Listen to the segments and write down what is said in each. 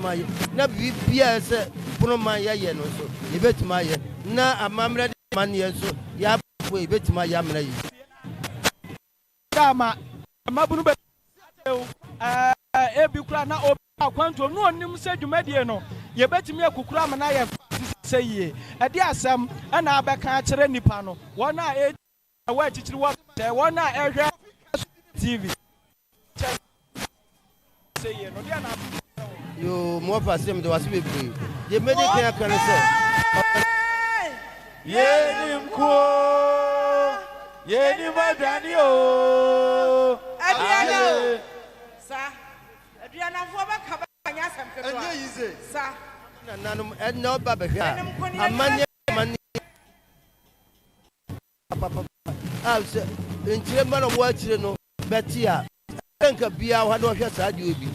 my na bibia se Pronoma ye no so ye betima ye na amamre man ye so ya we betima ya mra yi dama mabunu be ebi kura na obi akwanto no onim se dwumadie no ye betimi akukura ma na ye seye ade asem na abeka akere nipa no wona wa chichiri wa wona ehwe TV seye no dia na yo mo pasem de wase bebre ye mede kan kan se ye nimko ye ni madani o aduana sa aduana fo ba ka ba nya asem kedo enye yize sa nanum no ba be hwa amanye mani papa se enchire ma no wo achire no betia enka bia wa no hwe sa ade obi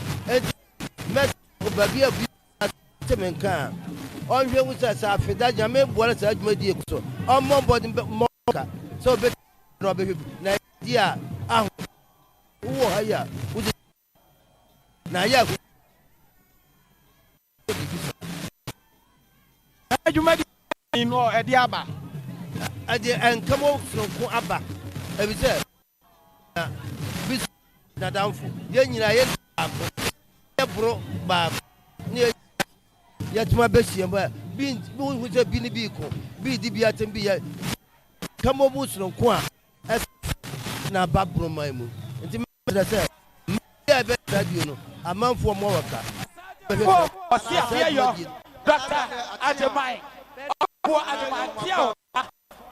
met obabi abi temenka onhwe wusa sa afida jame bola sa adwumadi ekuso ommo body moka so be no be na dia ah wo haya na ya adwumadi no edi aba ade enkamo fronko aba ebi se na bis na danfo ye nyina ye ako ye bro ba ni ye tuma besie ba bi hu se bi ni bi ko bi di bi atem bi ye kamo bu fronko a na ba bro mai mu nti me se ya be radio no amanfo mo waka o si afia yo Dr. Ajemai o Ajemai tiao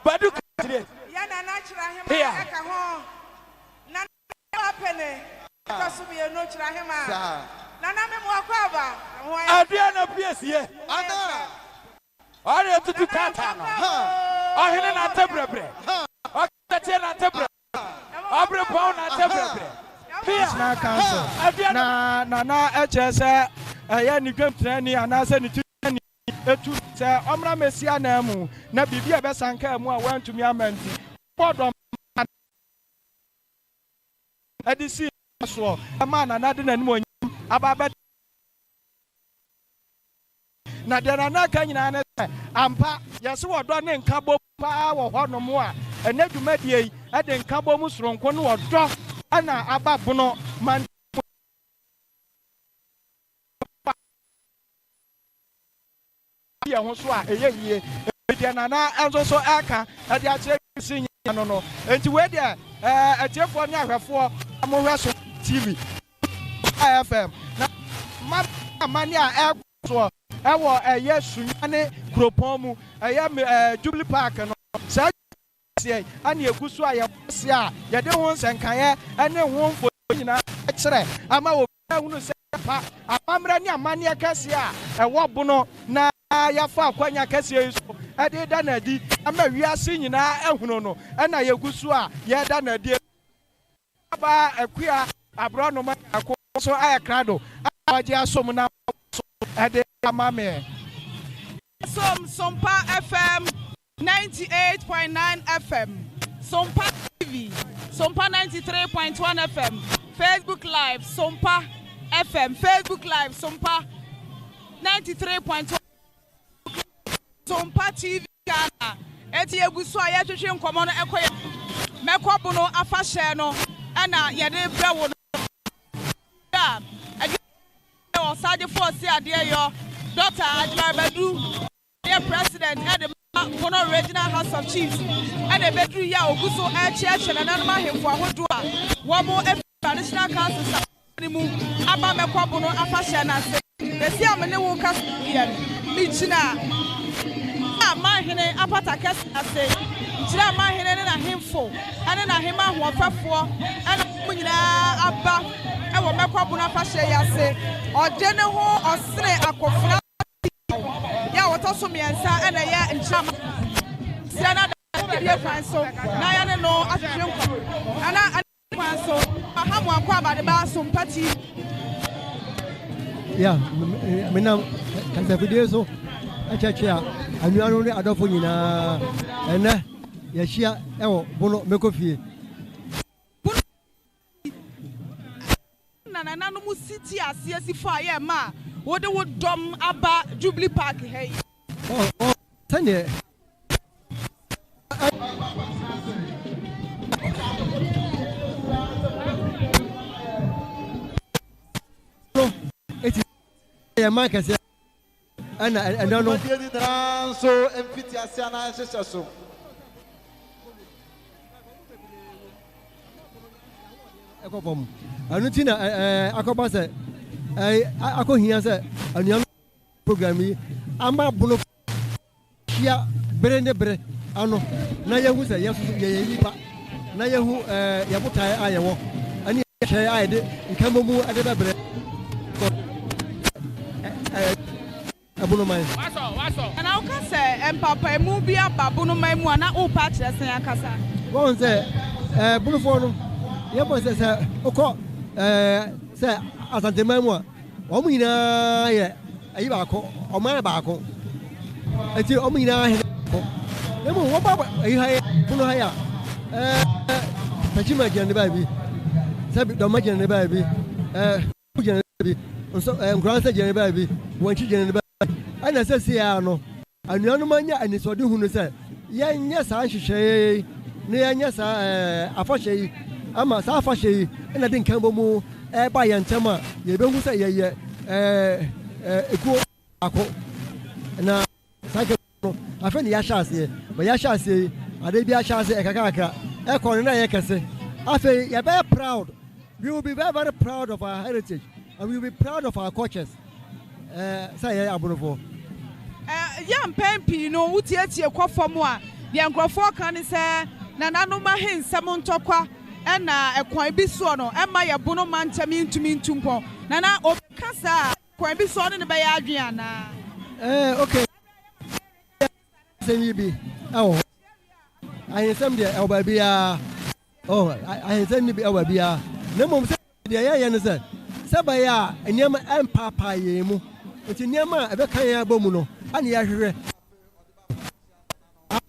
badu kire ya na na chira hema eka ho na na pene ka so bi no chira hema na na me mo akwa ba ho ya adua na piesie ana ore tutu kata no o hene na tebrebre o tete na tebre abre pau na tebre na council na echese ya ni gwamtrani anase ni tuni etu se omra mesia na mu na bibia be sanka mu a wantumi amanti podom adisi so ma na de nanim onyam ababe na de na ka nyina na ampa yese wodo ne nkabo pa wo hono mu a enadwumadie yi ade nkabo mu soronko no wodo ana ababono man ya ho so a eyeye de na enzo so aka ade a kire sin no no enti we de atiefo ne ahwefo amohwe so TV FM na mani a so ewo eye sunyane kropon mu eye Jubilee Park no sa ani egusu a yebose a yede ho nsenkaye ene ho mfo nyina kire ama wo hunu se pa amamra ni amane akase a ewo bono na yafa akwanya akase yiso ede da na di ama wiase nyina ehunu no ena yegusu a yeda na di aba akua abro no ma akoso ayakrado awaje asom na ede amame Sompa FM 98.9 FM, Sompa TV, Sompa 93.1 FM, Facebook Live, Sompa FM, Facebook Live, Sompa 93.1, Sompa TV Ghana. Eti egusu a yetwetwe nkomo no ekoye. Mekobo no afahye no ana yede brewo no. Ya, age o sade force ade yo. Dr. Ajmabadu, the president at the Bono Regional House of Chiefs, and the bedroom ya oguso church and another him for Hodua. One more traditional council. Abba Mekobono Afashana say, the Siamane will cast Michina. My hene apatakas say, Jira my hene and a him for, and then a him one for, and Abba, and what Mekobono Afashaya say, or General or Sne Akofna. Ya watoso miensa ena ya nchama siana da kwanso na ya ne no atwetwe ana kwanso ahamu akwa ba de ba so mpati ya mena kanza video so achachia anuano ne adofo nyina ena ya hia ewo Bono Fie na no mu city asiasi fa ye ma What the would dom about Jubilee Park? Hey, oh, Sunday. It is a market, and I don't know. So, Empitiasiana, so. I don't think I could say, I could hear a young program. I'm a Bono Fie, Brenda, I know. Naya who say, yes, Naya who Yabutai, Iowa, and I did, and come over at the bread. And I can say, and Papa, movie about Bono Maimwana, all patches, and I can say. One say, Bono. Yabo says, Oko, say, as a demo, Omina, Ibako, or my Bako. Until Omina, what about you? Punaya, Pachima Jan the baby, Sabit Domajan the baby, so Granta Jan the baby, when she jan the baby. And I said, Siano, and Yanumania and it's what you who said, yes, I should say, yes, I ama sa fashe ina din kan bomu ba yantama ye be hu say ye eku ako na sake no afa ni ya shase ba ya shase ade bi ya shase e kakaka e ko na ye kese afa ye be proud. We will be very, very proud of our heritage and we will be proud of our cultures. Say ye abonofo yam pempi no wutietie kwa fam a ye nkrofo kan say na nanoma hensam ntokwa ena ekwan bi so no ema ye bono mantami ntumi ntumpo na obekasa kwan bi so no ne be ya adwen ana okay semi bi ahensam de elba bia ahensam ni bi elba bia na mom se de ye ne se ba ya enyama empapa ye mu enti nyama ebe kan ya bomu no ani ya hwere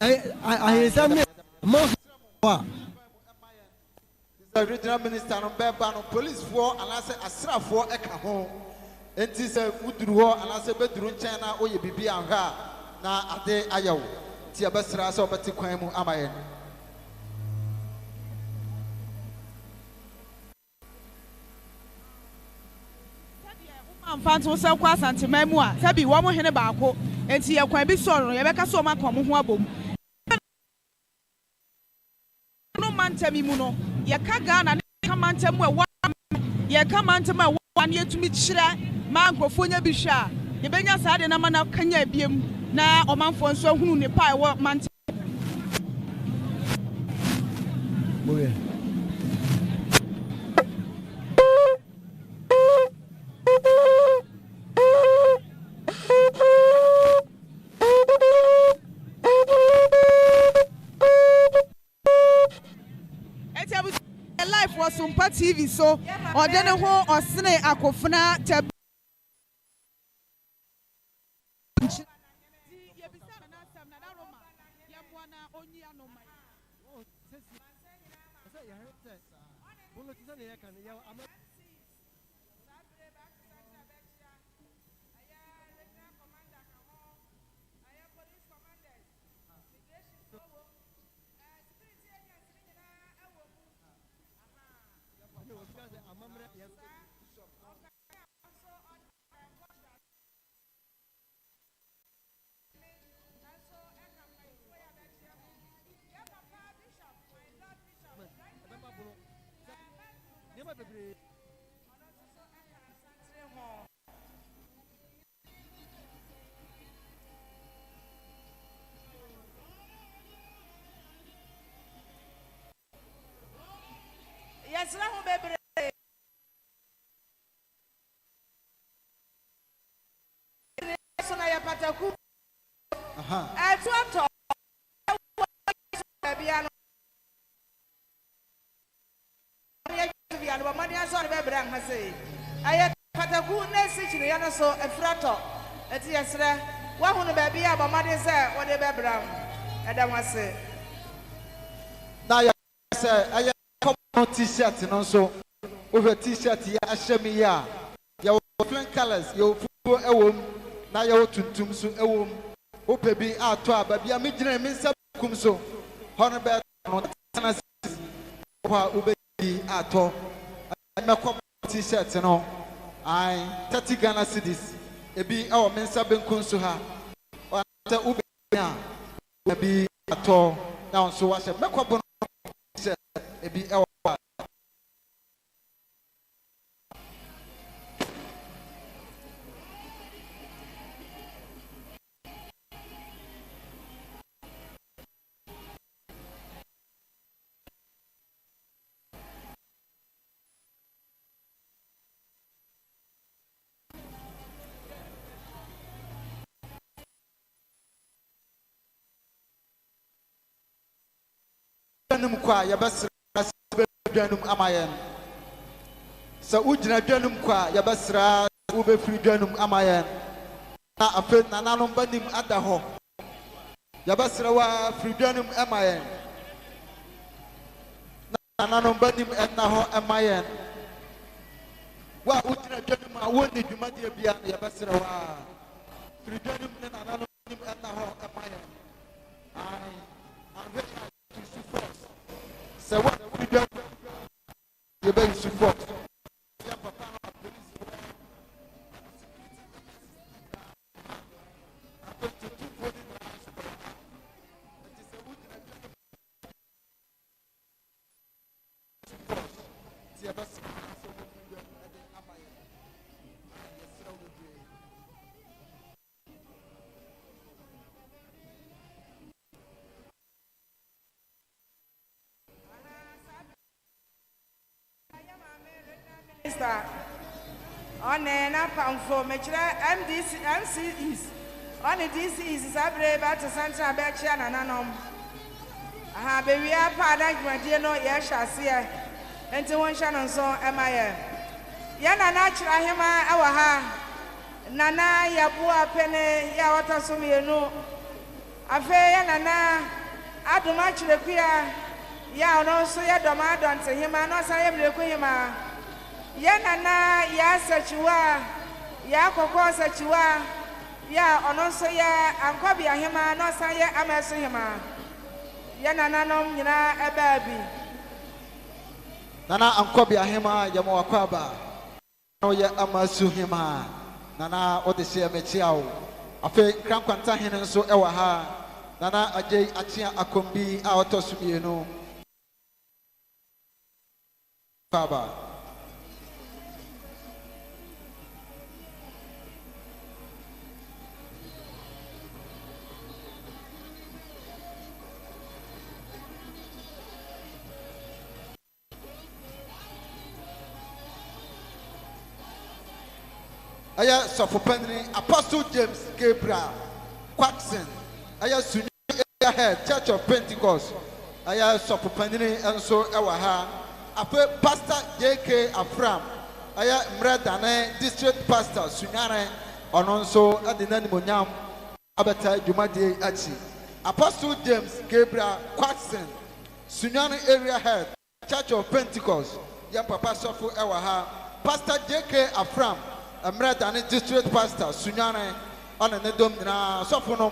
ahensam ni mo the regional minister no beba no police for and I say asra for eka ho enti se uduru ho and I say beduru nchen na oye bibi anha na ade ayawo ti abasra so obeti kwan mu amaye amfanto se kwa santemam a sabi wo mo hene baako enti ye kwan bi so no ye beka so makọ mo ho abom no mantami mu no ye ka Ghana ne ka mantam wa ye ka mantam a wan ye tumi kyira ma nkrofo nya bi hwa ye benya saa de na ma na kanya biem na omanfo nso hunu ne pa wo mantam boye Sompa TV so or then ho or sene akofuna tab Yes, na bebre. So na ya pataku. Atuato. Bia no. Bia no mani aso na bebre an ha sei. Aya pataku na sichire ya no so efrato. Eti yesre wa hu no ba bia ba made se wo de bebre am. Eda wase. Na ya se aya t-shirt no so over t-shirt ya ashemi ya flame colors your ewom na ye otuntum so ewom opebi ato aba bia me gina me nsa kum so hono be no tana kwa ubebi ato me kwa t-shirt no ai 30 Ghana cedis ebi ewo me nsa benkum so ha o ta ubebi a ebi ato na onso wa she me kwa bono ebi ewo dwanum kwa yabasra dwanum amayen sa ujina dwanum kwa yabasra ube free dwanum amayen na afen nananom banim ada ho yabasra wa free dwanum amayen nananom banim enna ho amayen wa ujina dwanum a woni dwumade bia yabasra wa free dwanum na nananom banim enna ho amayen ai so what we do you better support on na pamfo mechira MCs on DCs sabre about to Santa Bechia na nanom aha be we are pa arrangement no ye hwase enti won hwa no so emaye ya na na chira hema awa ha nana ya bua pene ya wata so mienu afe ya nana aduma chire kuya ya no so ya doma donte hema no sa ya mire ku hema ya nana ya sachiwa ya kokko sachiwa ya ono so ya ankobia hema no sa ya ameso hema ya nana nom nyina ebabi nana ankobia hema ya mo wakwaba no ya amasu hema nana odese amechiawo afi krankwanta hene nso ewa ha nana ajei achia akombi a otosumienu baba aya sofopendri Apostle James Gabriel Quackson aya suni head Church of Pentecost aya sofopendri enso ewa ha ape Pastor JK Afram aya mredane district pastor sunyare ononso adenani monyam abata jumade achi Apostle James Gabriel Quackson sunyare area head Church of Pentecost ya papa sofo ewa ha Pastor JK Afram Amrata district pastor sunyane ona ne dom nyina sofonom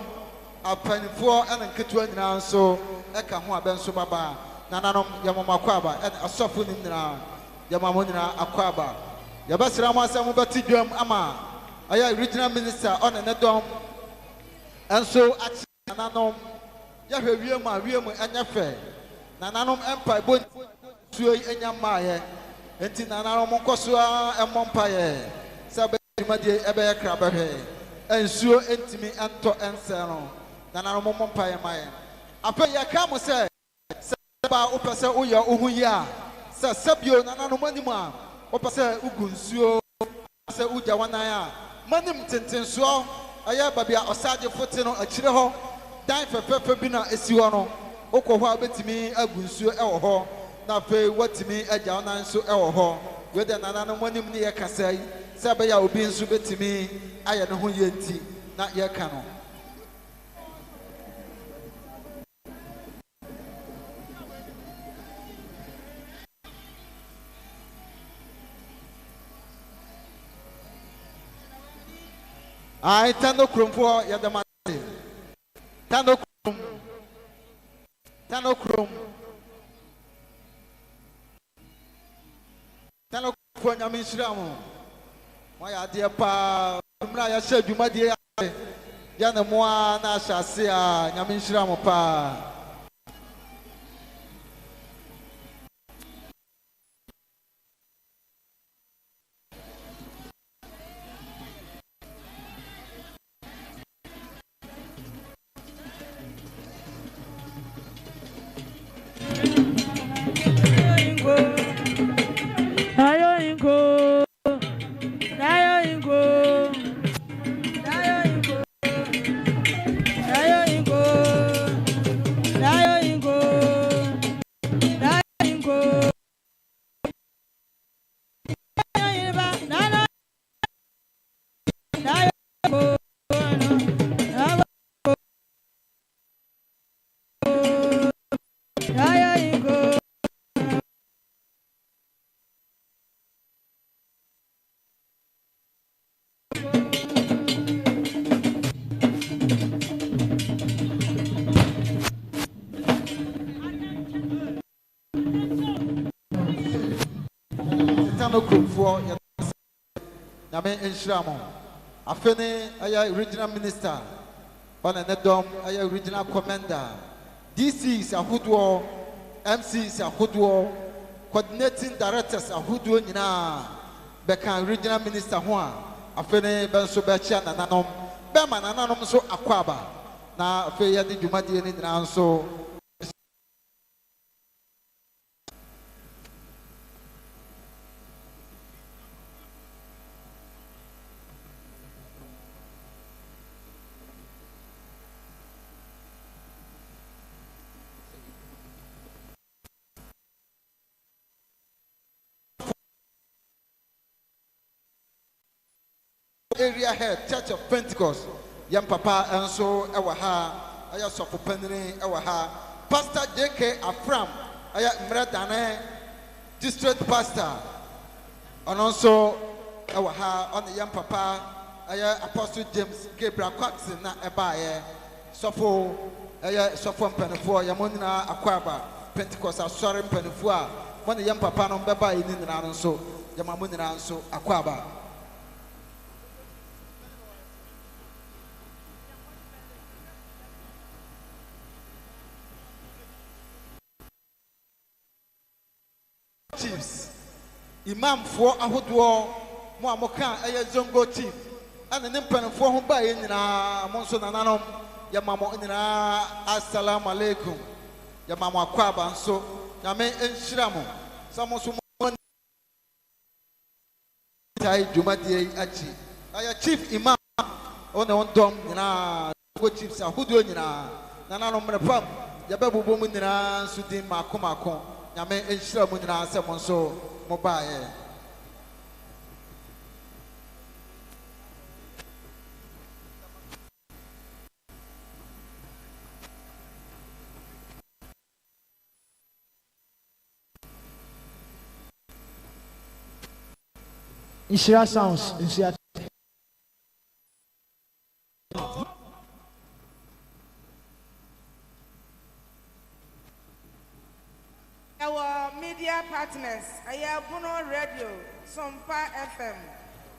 apanifo ena nketua nyina so eka ho abenso baba nananom yamamakwa en asofo nim nyina yamamo nyina akwaba yabasira mo asem beti dwam ama aya regional minister ona ne dom enso achi nananom yahwe wiem enya fe nananom empire bon suoi enya maaye enti nananom nkoso emmompaye sabe made ebe kraba he ensuo entimi ento enseno nana mo mompae maye ape ya ka mo se ba opese uya ohu ya se sabio nana no manim a opese ugu nsuo se uja wanan a manim tentenso aya babia osaje fote no akire ho dan fefefe bi na esi ho no okwo ho abetimi agu nsuo ewo ho na fe watimi aja wanan so ewo ho wede nana no manim ne ye kasai sabe ya obi nso betimi aye ne ho yenti na ye ka no I tando krumpo ya the mate. Tando krum. Tando krum. Tando krum ya mishramu. Moya dia pa mra ya she dwuma die ya na moa na hyase a nyame mishramu pa. Nyame enshiramo afene aya regional minister bana nedom aya regional commander DCs ahodoɔ MCs ahodoɔ coordinating directors ahodoɔ nyinaa bɛka regional minister ho a afene benso bɛkyia nananom bɛma nananom so akwaba na afe yɛde dwumadie ne nyinaa nso area head Church of Pentecost yam papa enso ewa ha aya sofo panini ewa ha Pastor JK Afram aya mredane district pastor ononso ewa ha on yam papa aya Apostle James Gabriel Coxon na ebaye sofo aya sofo mpanefo yamonina akwaba Pentecost asore mpanefo a mon yam papa no beba yi ni na nso yamamonina nso akwaba. Chiefs imam for ahodoɔ mo amoka ɛyɛ zongo chief ana ne mpanfo ho ba yɛ nyinaa mo nso nananom yɛ mamo nyinaa assalamu alaikum yɛ mamo akwaba nso nyame enhyira mo samo so mo tai dwumadie achi ɛyɛ chief imam one ondom nyinaa zongo chiefs ahodoɔ nyinaa nananom mrepam yɛ bɛbobɔ mu nyinaa nso din mako Nyame enhyira mu nyinaa sɛ mo nso mo baeɛ. Nhyira sounds nhyira Our media partners, Bono Radio, Sompa FM,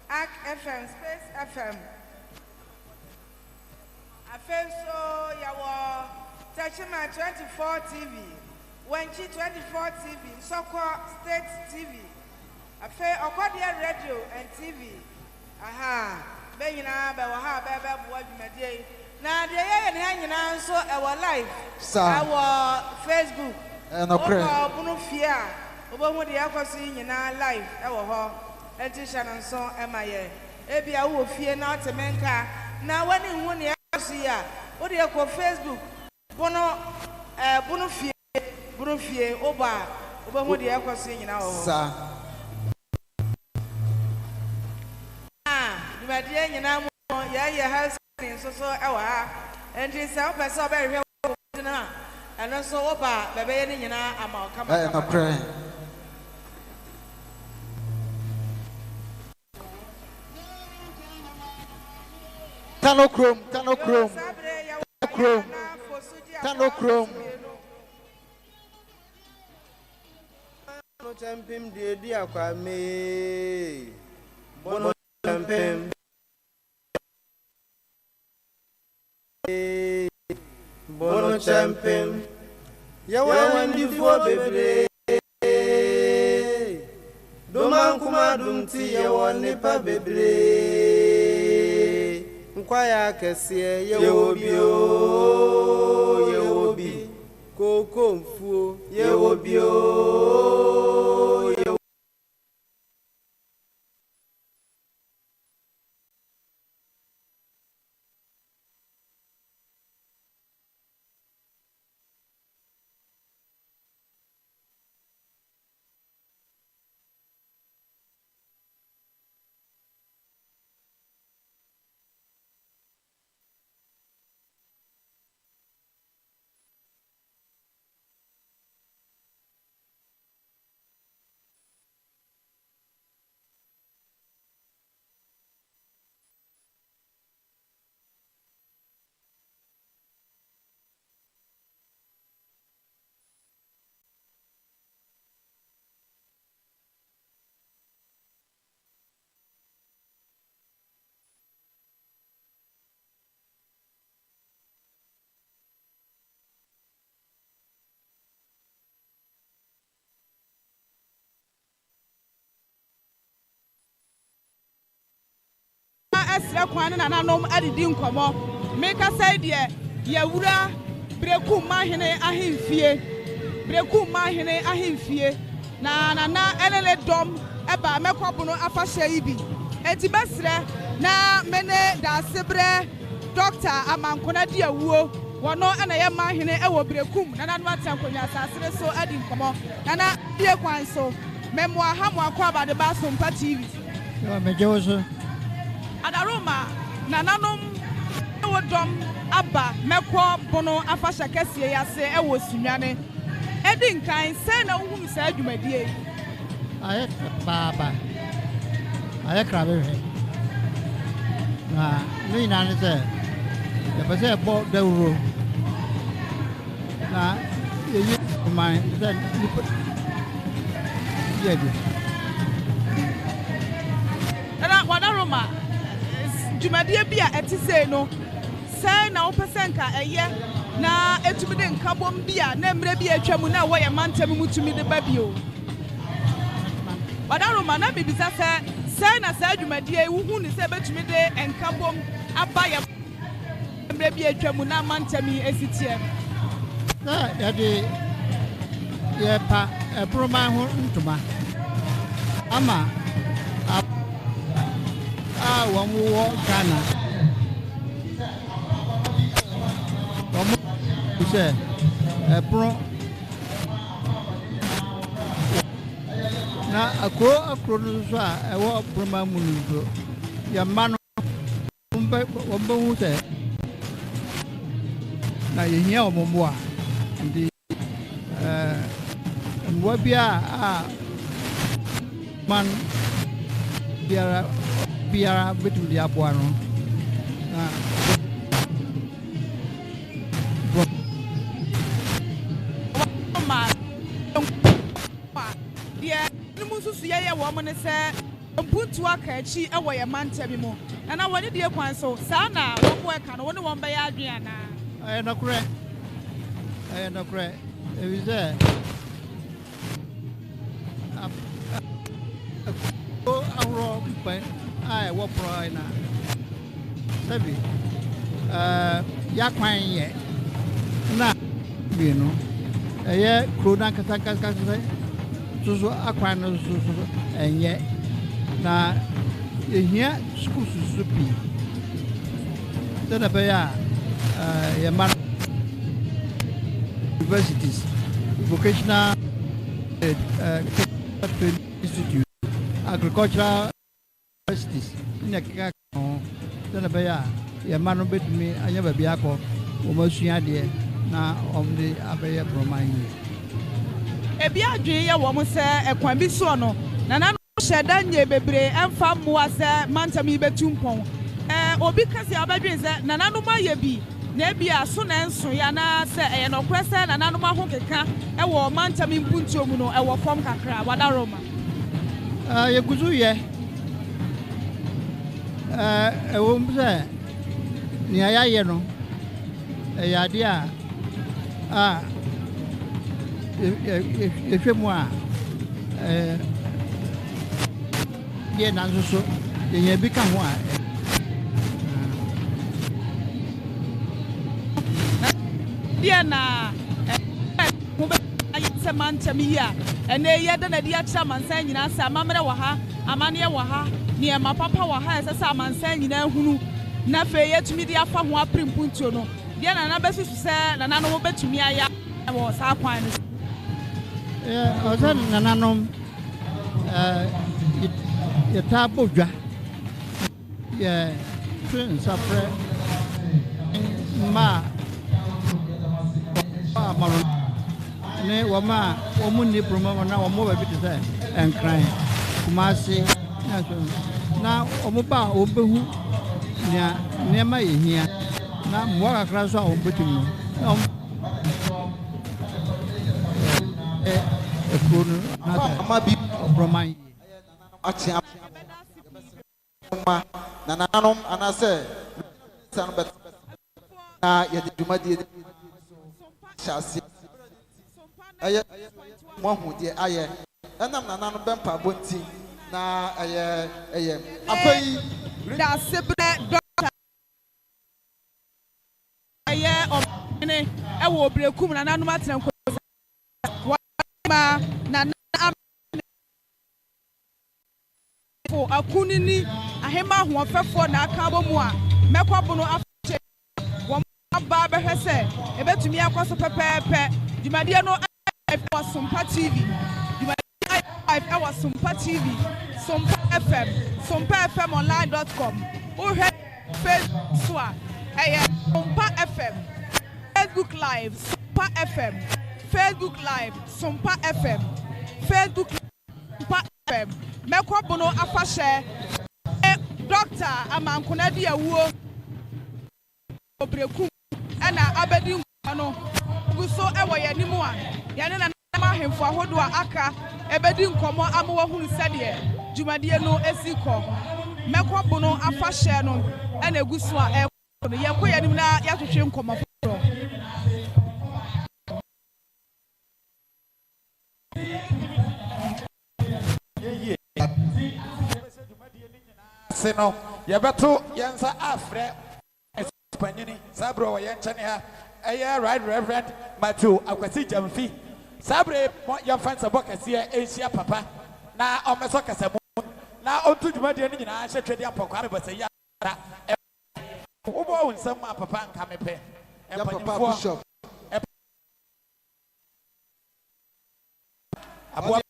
AC FM, Space FM. So your Tachima 24 TV, Wenchi 24 TV, Soko State TV, Okodia Radio and TV. Aha, Bayina, Bawaha, Baba, Wajmadi. Now, the hanging also our live, our Facebook. Bono Fie, Bono the Akosi in our life, our hall, and Tishan and so am I. Ebia will fear not a menka. Now, when you won the Akosia, what do you call Facebook? Bono Fie, Oba, Bono the Akosi in our sir. You might hear now, your house so our and this out by so very well. And also, Opa, baby, you know, I'm all coming. I am praying. Kano Chrome. Bono champim di akwa me. Bono champim. Bono champim. Yawan before bebre. Doman kuma dumti yawan nipa bebre. Nkwaya kese yewobi koko mfuo yewobi Esra kwan na nanom adidi nkomo meka sai de yawura breku mahene ahemfie na elele dom eba mekobono afahye ibi enti besre na mene da sebre doctor amankona di awuo wono na ye mahene ewo brekum na nanu atankonya asasere so adi nkomo na die kwan so memo ahamu akwa abade ba Sompa TV yo mejewo Adaroma nananom ewodom aba mekọ bono afasha kese yase ewo sunwane edi nkan se na uhunu sa adwumadie aye baba aye krabe na ni na ni se ya pese bo dawro na yeyi man se ni yebi na wadaroma Jumadie bia etise no sai na opesenka eye na etumi de nkabom bia na mre bia atwamu na wo ye mantam mutumi de babio Badaroma na bibisa sai na sai Jumadie wuhu ni se betumi de nkabom aba ye mre bia atwamu na mantami esitie na ya de ye pa ebroma ho ntoma ama wamuwo Ghana wamu se ebro na akro no so a ewo broma mu no ya ma no wombe hu se na yehia omombo a ndi mbo bia a man biara betu dia boa no na dia numu susu ye wo mo ne se mpuntu aka achi e wo ye manta bi mo na woni die kwan so sa na wo bo e ka no woni won be ya adwen na aye no kure e wi se awro mpa ai wo pro na sabi ya kwan ye na bi no eye krodan kaka so akwan no so enye na ehia school so bi tena be ya ya man universities vocational institute agricultural universities ina kika no tena be ya man betumi anya ba bi akọ o ma sua de na omde abeye broman yi ebi adwe ye wo mo se ekwan bi so no na na sheda nye bebre emfa moa se mantami betumpon obi kasi abadwen sɛ nananoma yɛ bi na ebia so na nso ya na sɛ ɛyɛ no kora sɛ nananoma ho keka ɛwɔ mantam mpuntuo mu no ɛwɔ fam kakra wada roma ye guzu ye ɛwɔ sɛ ni aya ye no ɛyɛ ade a ehwɛ mu a ye nanso so ye bi ka ho a deɛ na mo bɛ ayɛ sɛ mantam yi a ɛnɛ yɛ da na de akyerɛ amansan nyinaa sɛ amammerɛ wɔ ha amanneɛ wɔ ha nneɛma papa wɔ ha ɛsɛ sɛ amansan nyinaa hunu na afei yɛtumi de afa ho apere mpuntuo no deɛ nana bɛsusu sɛ nananom bɛtumi ayɛ wɔ saa kwan no ɔsɛ nananom yɛtaa bɔ dwa yɛ twe nsafrɛ mmaa amaro ne wɔma wɔn ni promo na wɔn baabi te sɛ nkran kumase na wɔn ba a wɔn bɛhu nea nneɛma yɛ hia na mmoa kakra so a wɔn bɛtumi na wɔn ekuro no na ama bi ɔbrɔman akyea ma na nananom anasɛ san bet na yɛde dwumadie hyase ɛyɛ mo hu deɛ ayɛ ɛnam nananom bɛmpa bonti na ɛyɛ afayi da sebrɛ dɔkta ɛyɛ ɔmene ɛwɔ obrekum nananom atena nkɔ ma nana fo akunini ahema ahoɔfɛfoɔ na aka abɔ mu a mɛkɔ bono afɛkyɛ wɔn aba bɛhwɛ sɛ ebɛtumi akɔ so pɛpɛɛpɛ dwumadeɛ no ɛwɔ Sompa TV dwumadeɛ ɛwɔ Sompa TV Sompa FM sompafmonline.com wohwɛ Facebook so a ɛyɛ Sompa FM Facebook Live Sompa FM Facebook Live Sompa FM Facebook Sompa FM mɛkɔ bono afahyɛ Dr. Amankona di awuo obrekum ɛna abɛdi nkwa no gu so ɛwɔ yɛn anim a yɛne na nam ahemfo ahodoɔ a aka ɛbɛdi nkɔmmɔ ama wɔhunu sɛdeɛ dwumadeɛ no esi kɔ mɛkɔ bono afahyɛ no ɛna egu so a ɛkɔ no yɛkɔ yɛn anim na yɛahwehwɛ nkɔmmɔ foforɔ no yɛbɛto yɛnsa afrɛ panyini sabro wɔ yɛn nkyɛn ha ɛyɛ right reverend Matthew Akwasi Jamfi sabre yɛmfa nsɛbɔ kɛseɛ ɛnhyia papa na ɔmmɛsɔ kasa mu na ɔnto dwumadeɛ no nyinaa hyɛ twɛdeɛ mpɔkware bɛsɛ yi ara wobɔ wo nsɛm a papa nka mepɛ mpanyimfoɔ aboa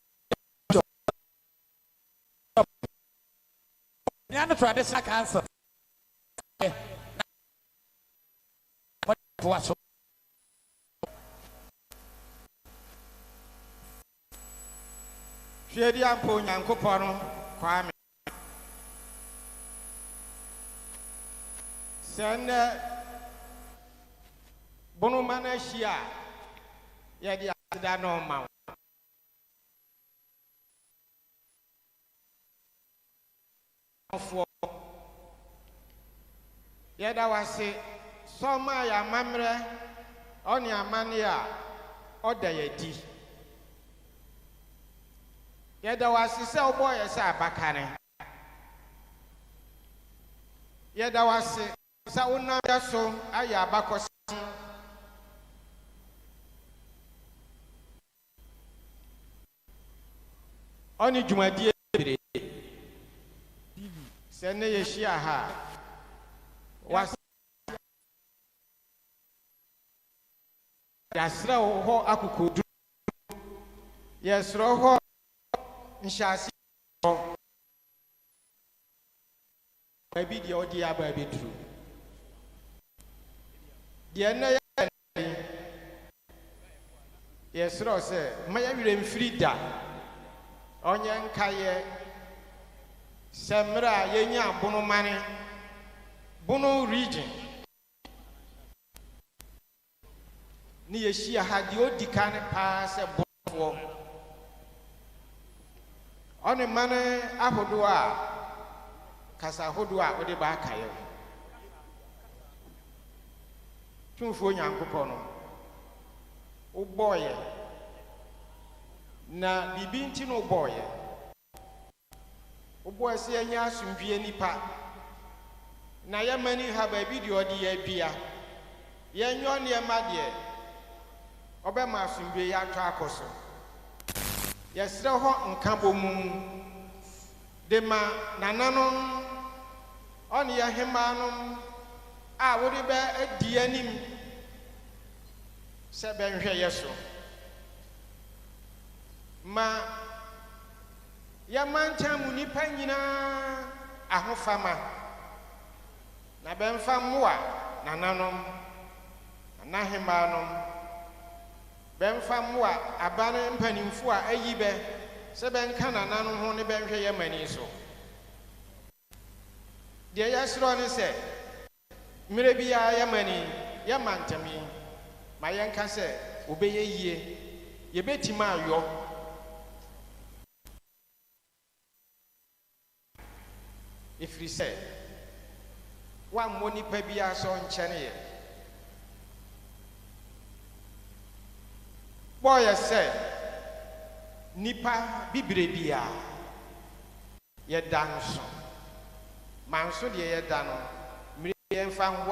Niano traditional council. Hwedi ampo nyankopɔ no kwame. Sɛnɛ bono mana hyia yɛde aseda no ma. Yɛda wase sɔma ya mamrɛ ɔne amane a ɔda yɛdi yɛda wase sɛ ɔbɔ yɛ sɛ abakane yɛda wase sɛ wonam yɛ so ayɛ abakɔsɛm ɔne dwumadie bebree sɛ ne yɛhyia ha was yasra ho akokodu yasra ho nhyase ho baby de odi aba bedru de na yasra se maya wire mfiri da onye nkaye semra yenya abono mane Bono region ni yeshia hadi odikane pa se bonfo one mane ahodo a kasa ahodo a ode ba akaye tumfo nyankopɔ no uboye na bibi nti no uboye se anya asumdwie nipa na yamani ha ba bi de odi ya bia yenyo ne ma de obema asumdwie ya atwa akoso yesre ho nka bomu de ma nananom on ya hemanom a wodi be adi anim se benhwe yeso ma yamancha mu nipa nyina ahofama na benfa mmoa nananom anahemanom benfa mmoa abane mpanimfo a ayibe se benka nananom ho ne benhwe yamani so de yasro ne se mire bia yamani yamantami ma yenka se obeye yie yebetima ayo ifri se wa moni pa bia so nkyene ye boy se nipa bibire bia ye danso manso de ye dano mire yenfa ho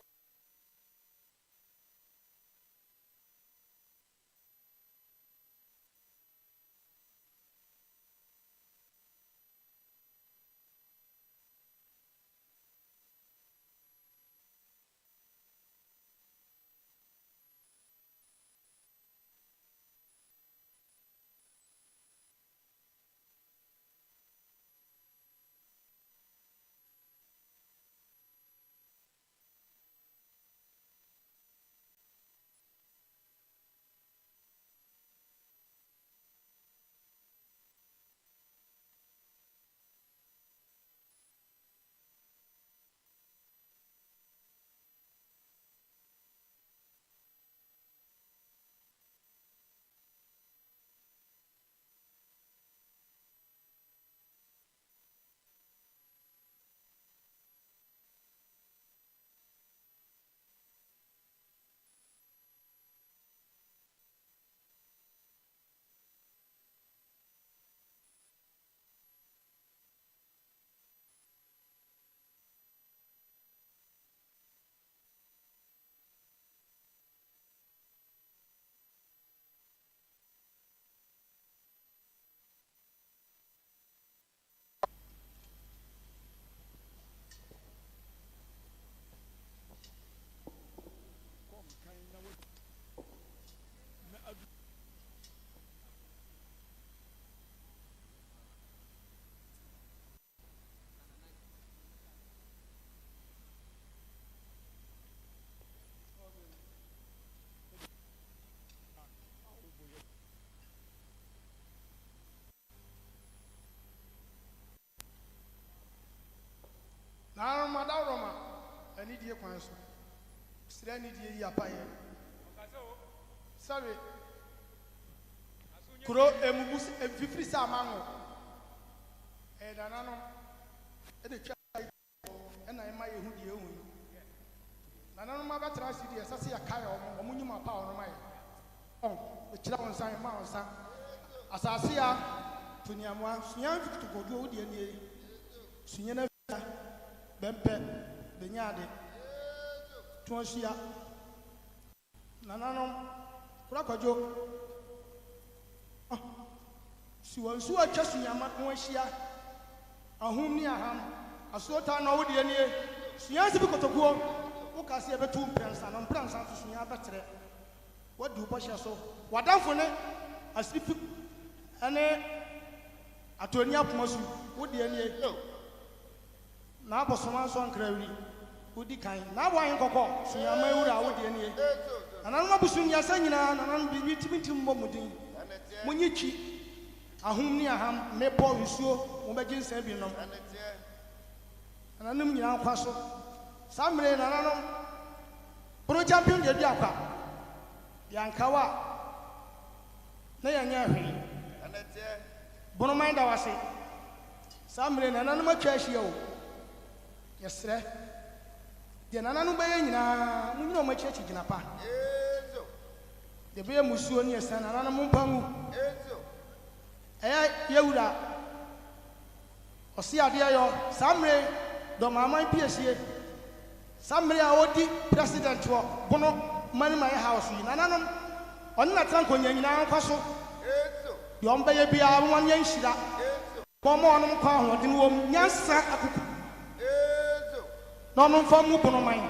na Roma ani die kwan so sira ni die ya paye sorry kuro emubus emfifiri sa mango danano de twa na ema yehu die ehu nanano ma batra si die sase ya kai omo nyuma pa ono mai e kira on san ma on san asase ya tuniamwa sunya fitu godu o die ni sunya na bempe benyade tuosia nananom kura kwajo si wansu atwasu nyama no ahia ahum ni aham asota na wodi ani suyansi bi kotokuo wo kase e betu prensa no prensa so sunya betre wadi ubo hye so wadanfo ne asipi ane atoni apomasu wodi ani na abosoma so ankrawiri udi kan na abo ahen kokko sunyama ewura wodi ani nanan mabusu nyasa nyina nanan bibi timintim mbomudin munyichi ahum ni aham mepo nsuo mo beje nsa bi nom nanan nyina kwaso Samre nananom pro champion de diakwa yankawa na yanya hwe anete bono mind wase Samre nananom atwa ahia o yesre de nananom baye nyina munyi o machi gina pa ezo de baye musuo ne yesa nananom mpamu ezo eya yewura osi ade ayo Samre do mama piesie Samre a odi president wo bono mani my house yi nananom on na tranko nyanyina kwaso ezo yo mbaye bia won nya nhira ezo bomo onom kwa hode no wom nyansa akuku ezo no no famu bono man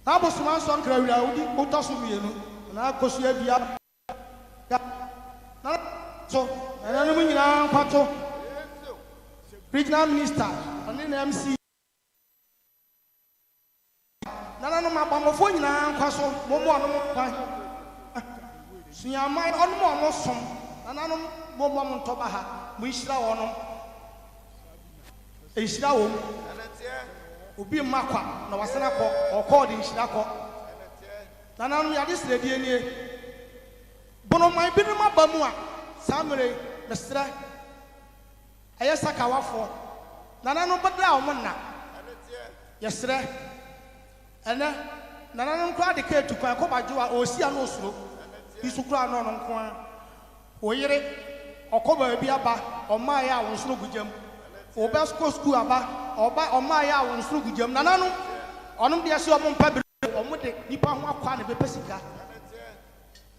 na bosuma so nkra wi a odi otaso mienu na akosu abia na so nananom nyina kwato ezo regional minister on na MC nananom abamofo nyina kwaso momo onom kwa sunyamai onom omo som nananom momo ntoba ha mo ihira wonom ehira wo obi makwa na wasena ko okodi ihira ko nananom ya disre die nie bono mai bi no mabamu a Samre mesra ayesa kawafo nananom badra wo na yesre ene nananom kwa de ka tukwan ko bajoa osi ano osuro isukura no no nko a oyire okoba bi aba oma ya wonsuro gujam obesko school aba oba oma ya wonsuro gujam nananom onom de ase omon pa omo de nipa ho akwa ne bepesika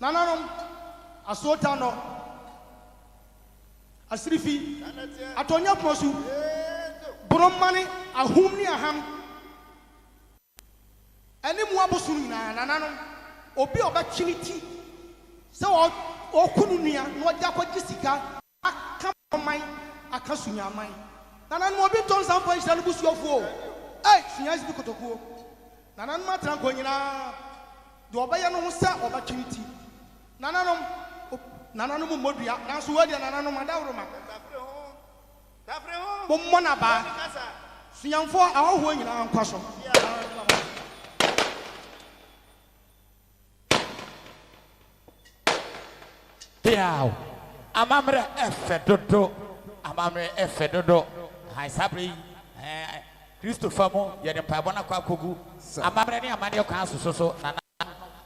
nananom asota no asirifi atonya prosu bromani ahum ni aham ani mu abosuru na nananom obi obakiriti se okunu nua no oja kwaji sika aka man aka sunyaman nananom obi ton sampo ihira no busuofo sunyasi bi kotokuo nananom atranko nyina de obaye no ho sa obakiriti nananom modua nanso wadi nananom adawroma tafre ho bommo na ba sunyamfo ahoho nyina nkwaso Piao amamre efe dodo hai sabri Christopher mo yede mpabona kwa kogu amamre ne amane kwa soso na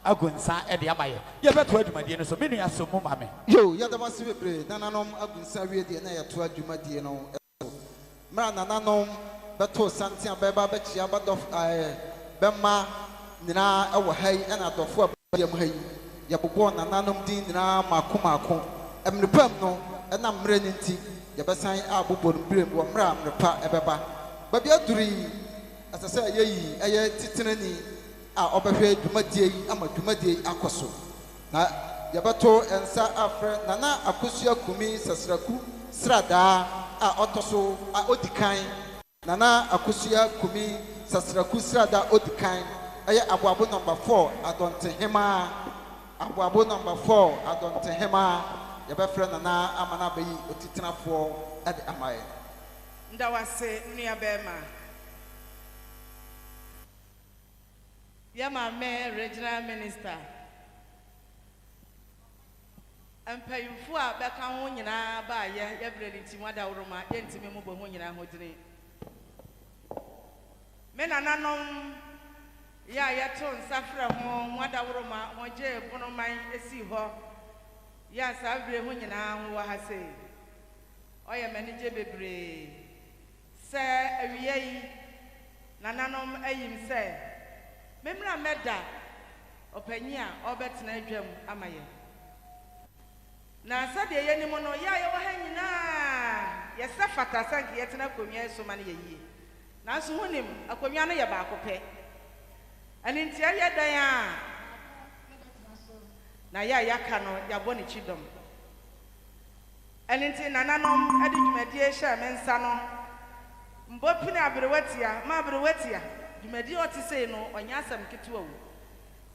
agunsa e de amaye ye beto adwumadie no so menu asomu mame yo ya da masi bebre nananom agunsa wie de na ya to adwumadie no mra nananom beto santia beba bechia badof bema nyina ewo hai na adofo abia mu hai ya bobo nananom din nyina makomako emrepam no na mre nti ya besan abobo mbrem wo mra mrepa ebeba babia duri asase yeyi eye titinani a obehwe dwumadie yi ama dwumadie yi akoso na yabato ensa afre nana akosua kumi sasraku srada a otoso a odikan nana akosua kumi sasraku srada odikan eye aboabo number 4 adontehema aboabo number 4 adontehema yabefre nana amana bayi otitinafo ade amaye ndawase nua bema Yama me regional minister empayufu a beka ho nyina ba ye bredi ti wada woroma ye ntime mu bo ho nyina hodine me nananom ya yeto nsafra ho wada woroma ho je bono man esi ho ya sabre ho nyina ho wa hase oye manije bebre se awiye yi nananom ayim se memra meda opanyi a obetena adwam amaye na sade ye ni mo no ya ye wa hanyina ye safata sanke ye tena konwa so ma ne ye yie na so honim akonwa no ye ba akopɛ ani ntia ye dan a na ya yaka no ya bɔ ne chidom ani nti nananom ade dwumadie hye mensa no mbopini abrewatia ma abrewatia dwumadi oti sei no onya asam ketewa wo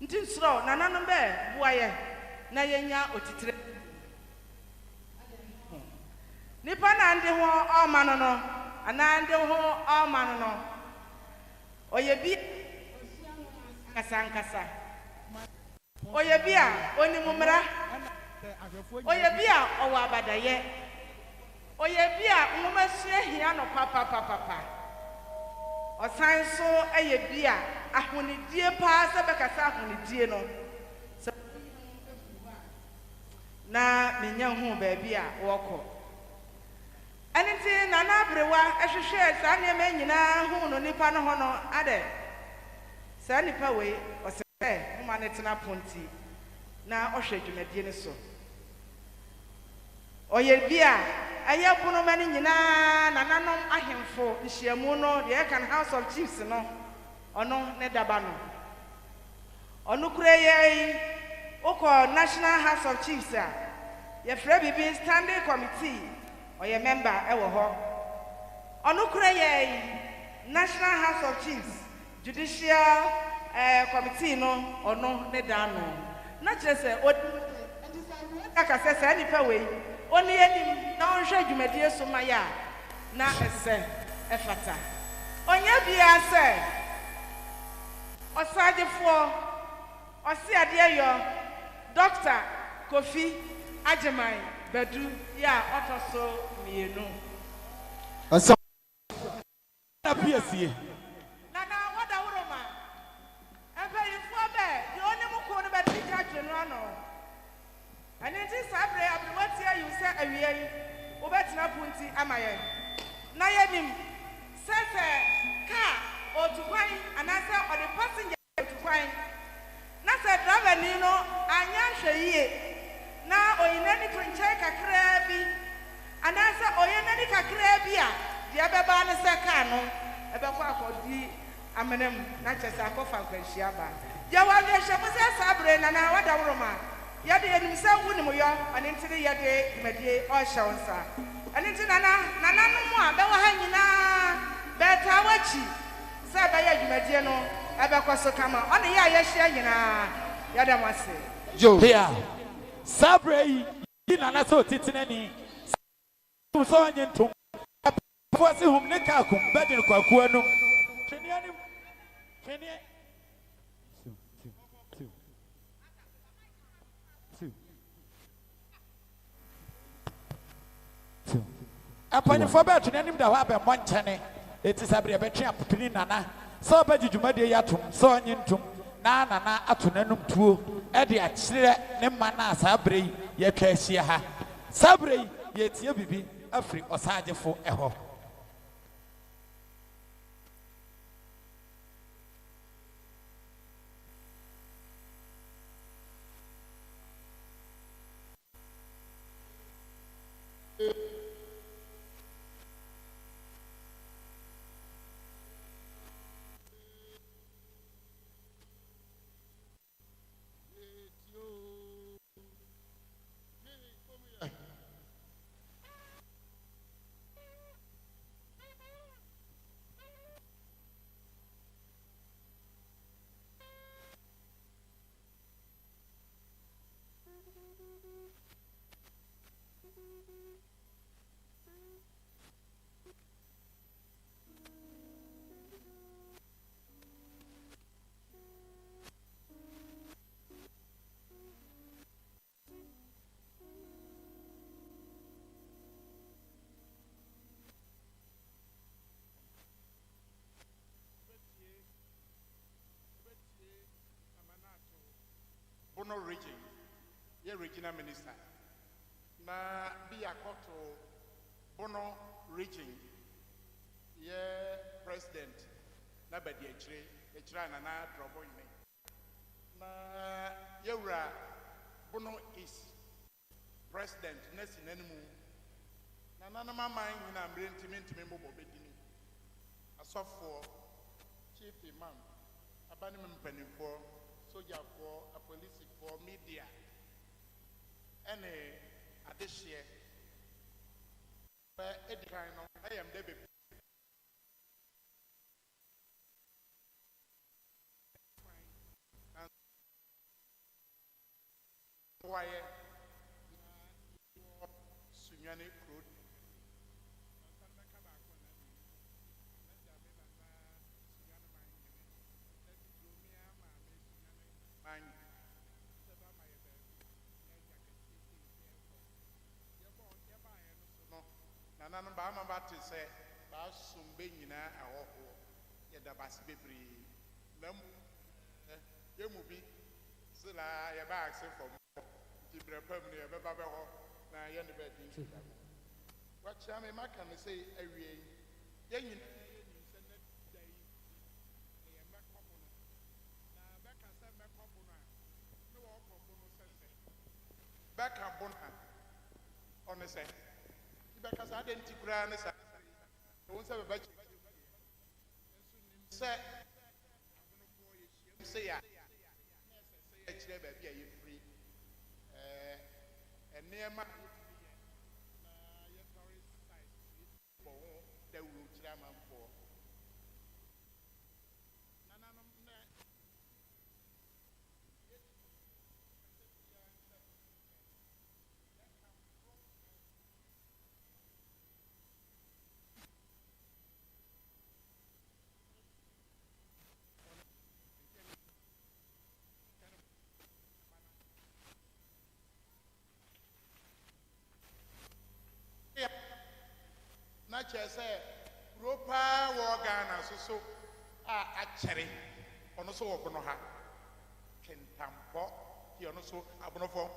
nti nsoro nananom be buaye na yenya otitire nipa na ndi ho amano no ana ndi ho amano no Oyebi kasankasa. Oyebi a onimumra. Oyebi a owa abadaye. Oyebi a nwumasua hia no papa. Osan so eyebi a ahonidie pa se bekasa ahonidie no. Na menya hu baabi a woko. Aniti na na abrewa ehwehwe sa ne ma nyina hu no nipa no ho no ade. Sa nipa we ose huma ne tena ponti na ohwe dwumadie ne so. Oyebi a aye bunu ma ne nyina nananom ahemfo nhyiamu no de kan House of Chiefs no ono ne daba no. Ono kure ye Oko National House of Chiefs a yefre bibi standing committee oye member ewo ho. Ono kure ye National House of Chiefs judicial committee no ono ne da no. Na kire se aka se se nipa we oni enim na onhwe dwumadie so maya na ese efata. Onya bia se osagefo osi ade yo Dr. Kofi Ajemai Bedu ya otoso mienu. Asa na PSC. Nana wada uroma. Empe yifo be the only muko no be teacher general no. Ani ti sabre abwati ayu se awie obetina punti amaye. Na yenim sese ka otukwan anase ode passenger otukwan. Na se driver ni no anya hweye na oyinani tunche kakra bi anasa oyinani kakra bi a de beba ne se ka no ebekọ akodi amenem na chese akofa kwanhia ba je wa de hye se sabre na wada woroma ye de enim se wunim yo ani ntire ye de medie o hyewonsa ani ntire na no mu a be wa ha nyina beta wachi se be ye dwumadie no ebekọ so kama oni ye ayehye nyina ya da mwase Joe Here. Sabre yi nana so titinani. So onye ntom. Fosi hum ne ka kum bedin kwaku anum. Twene anim. Twene. Apani fo be twene anim da ho abe monchene. Eti sabre be twe apini nana. So ba jijumade yatum so onye ntom. Na nana atonanum tuo e de akyere ne ma na sabre ye twa ahia ha sabre ye tie bibi afri osagefo eho Bono region, ye regional minister. Na be a koto Bono region, ye president. Na be the echre na na drobo ine. Na ye ura Bono is president nesi nenimu. Na na mama ina mrentimi mbobo bedini. Asofo chief imam abani mpenifo soldier for a police for media and a this year but I am David and why Sunyani Road nananom ba ama ba te sɛ ba sombe nyinaa ɛhɔho yɛda base bebree na yɛmu bi sila yɛba akse fam nti berɛ pam no yɛbɛba bɛhɔ na yɛne bɛdi nkita no wakyerɛ me maka no sɛ awie yɛn nyinaa yɛnim sɛ na da yi ɛyɛ mɛkɔbo no na bɛka sɛ mɛkɔbo no a ne wɔkɔbo no sɛ bɛka bo no a ɔne sɛ bɛka sɛ adɛ nti koraa ne sa ɛwo sɛ bɛbɛkye sɛ abonofoɔ yɛhyiam sɛ yɛ yɛkyerɛ baabi a yɛfiri nneɛma a yɛtumi yɛ na yɛtɔre site bɔ ho dawuro kyerɛ amanfoɔ nananom nɛ na kyerɛ sɛ kuro paa wɔ Ghana so a akyɛre ɔno so wɔ bono ha kentampɔ yɛ ɔno so abonofo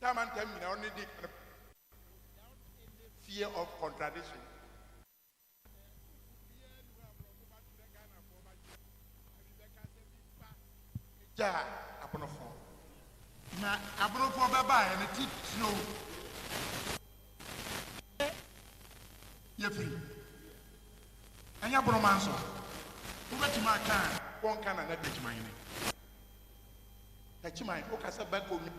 tamantam nyina ɔne di fear of contradiction ja abonofo na abonofo bɛba yɛ ne ti snow yɛfiri ɛnyɛ abonoma nso wobɛtumi aka wɔnka na na dakyiman ne dakyiman wokasa bɛkɔ mi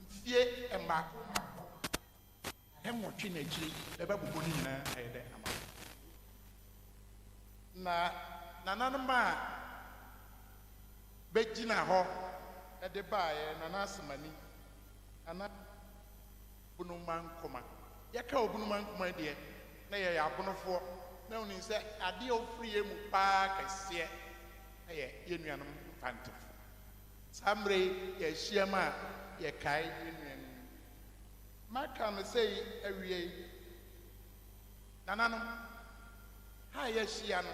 mfie mmaako ɛnwɔtwe n'akyiri ɛbɛbobɔ ne nyinaa ɛyɛ dɛ ama na nananom a bɛgyina hɔ ɛde baeɛ nana asemani ana bunuma nkoma yɛka obunuma nkoma deɛ na yɛyɛ abonofoɔ na woni sɛ adeɛ ofiri yɛ mu paa kɛseɛ ɛyɛ yɛnuanom mpantefo saa mmerɛ yɛahyia mu a yɛkae yɛnuanom maka no sɛ awie nananom ha yɛahyia no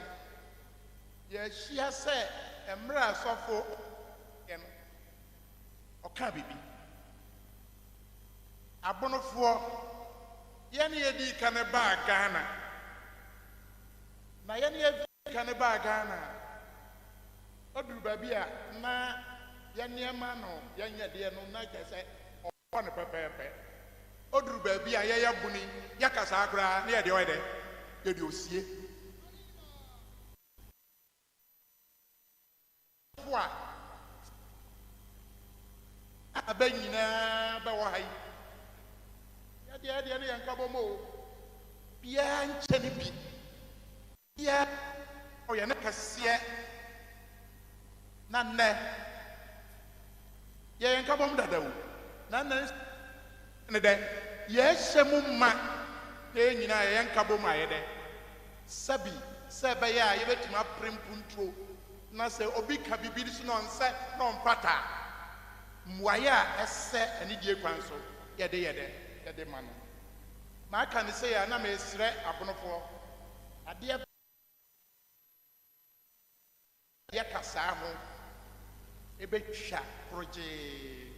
yɛahyia sɛ mmerɛ asɔfo yɛ no ɔka bibi abonofoɔ yɛne yɛdi ka ne baa Ghana na yɛne yɛdi ka ne baa Ghana ɔduru baabi a na yɛnneɛma no yɛnyɛdeɛ no na kyɛ sɛ ɔwɔ ne pɛpɛɛpɛ ɔduru baabi a yɛyɛ boni yɛkasa koraa ne yɛde ɔyɛ dɛ yɛde osie a aba nyinaa bɛwɔ ha yi yɛdeɛ ne yɛnka bɔ ma o biara nkyɛ ne bi biara ɔyɛ ne kɛseɛ na nnɛ yɛnka bɔ m dada o na nnɛ ne dɛ yɛhyɛ mu ma na yɛ nyinaa yɛnka bɔ mu a yɛ dɛ sabi sɛ ɛbɛyɛ a yɛbɛtumi apere mpunturo na sɛ obi ka bibiri so na ɔnsɛ na ɔmpata mmuayɛ a ɛsɛ anidie kwan so yɛde ma no ma aka ne sɛ yɛ na mesrɛ abonofoɔ adeɛ yɛka saa ho ɛbɛtwa progyee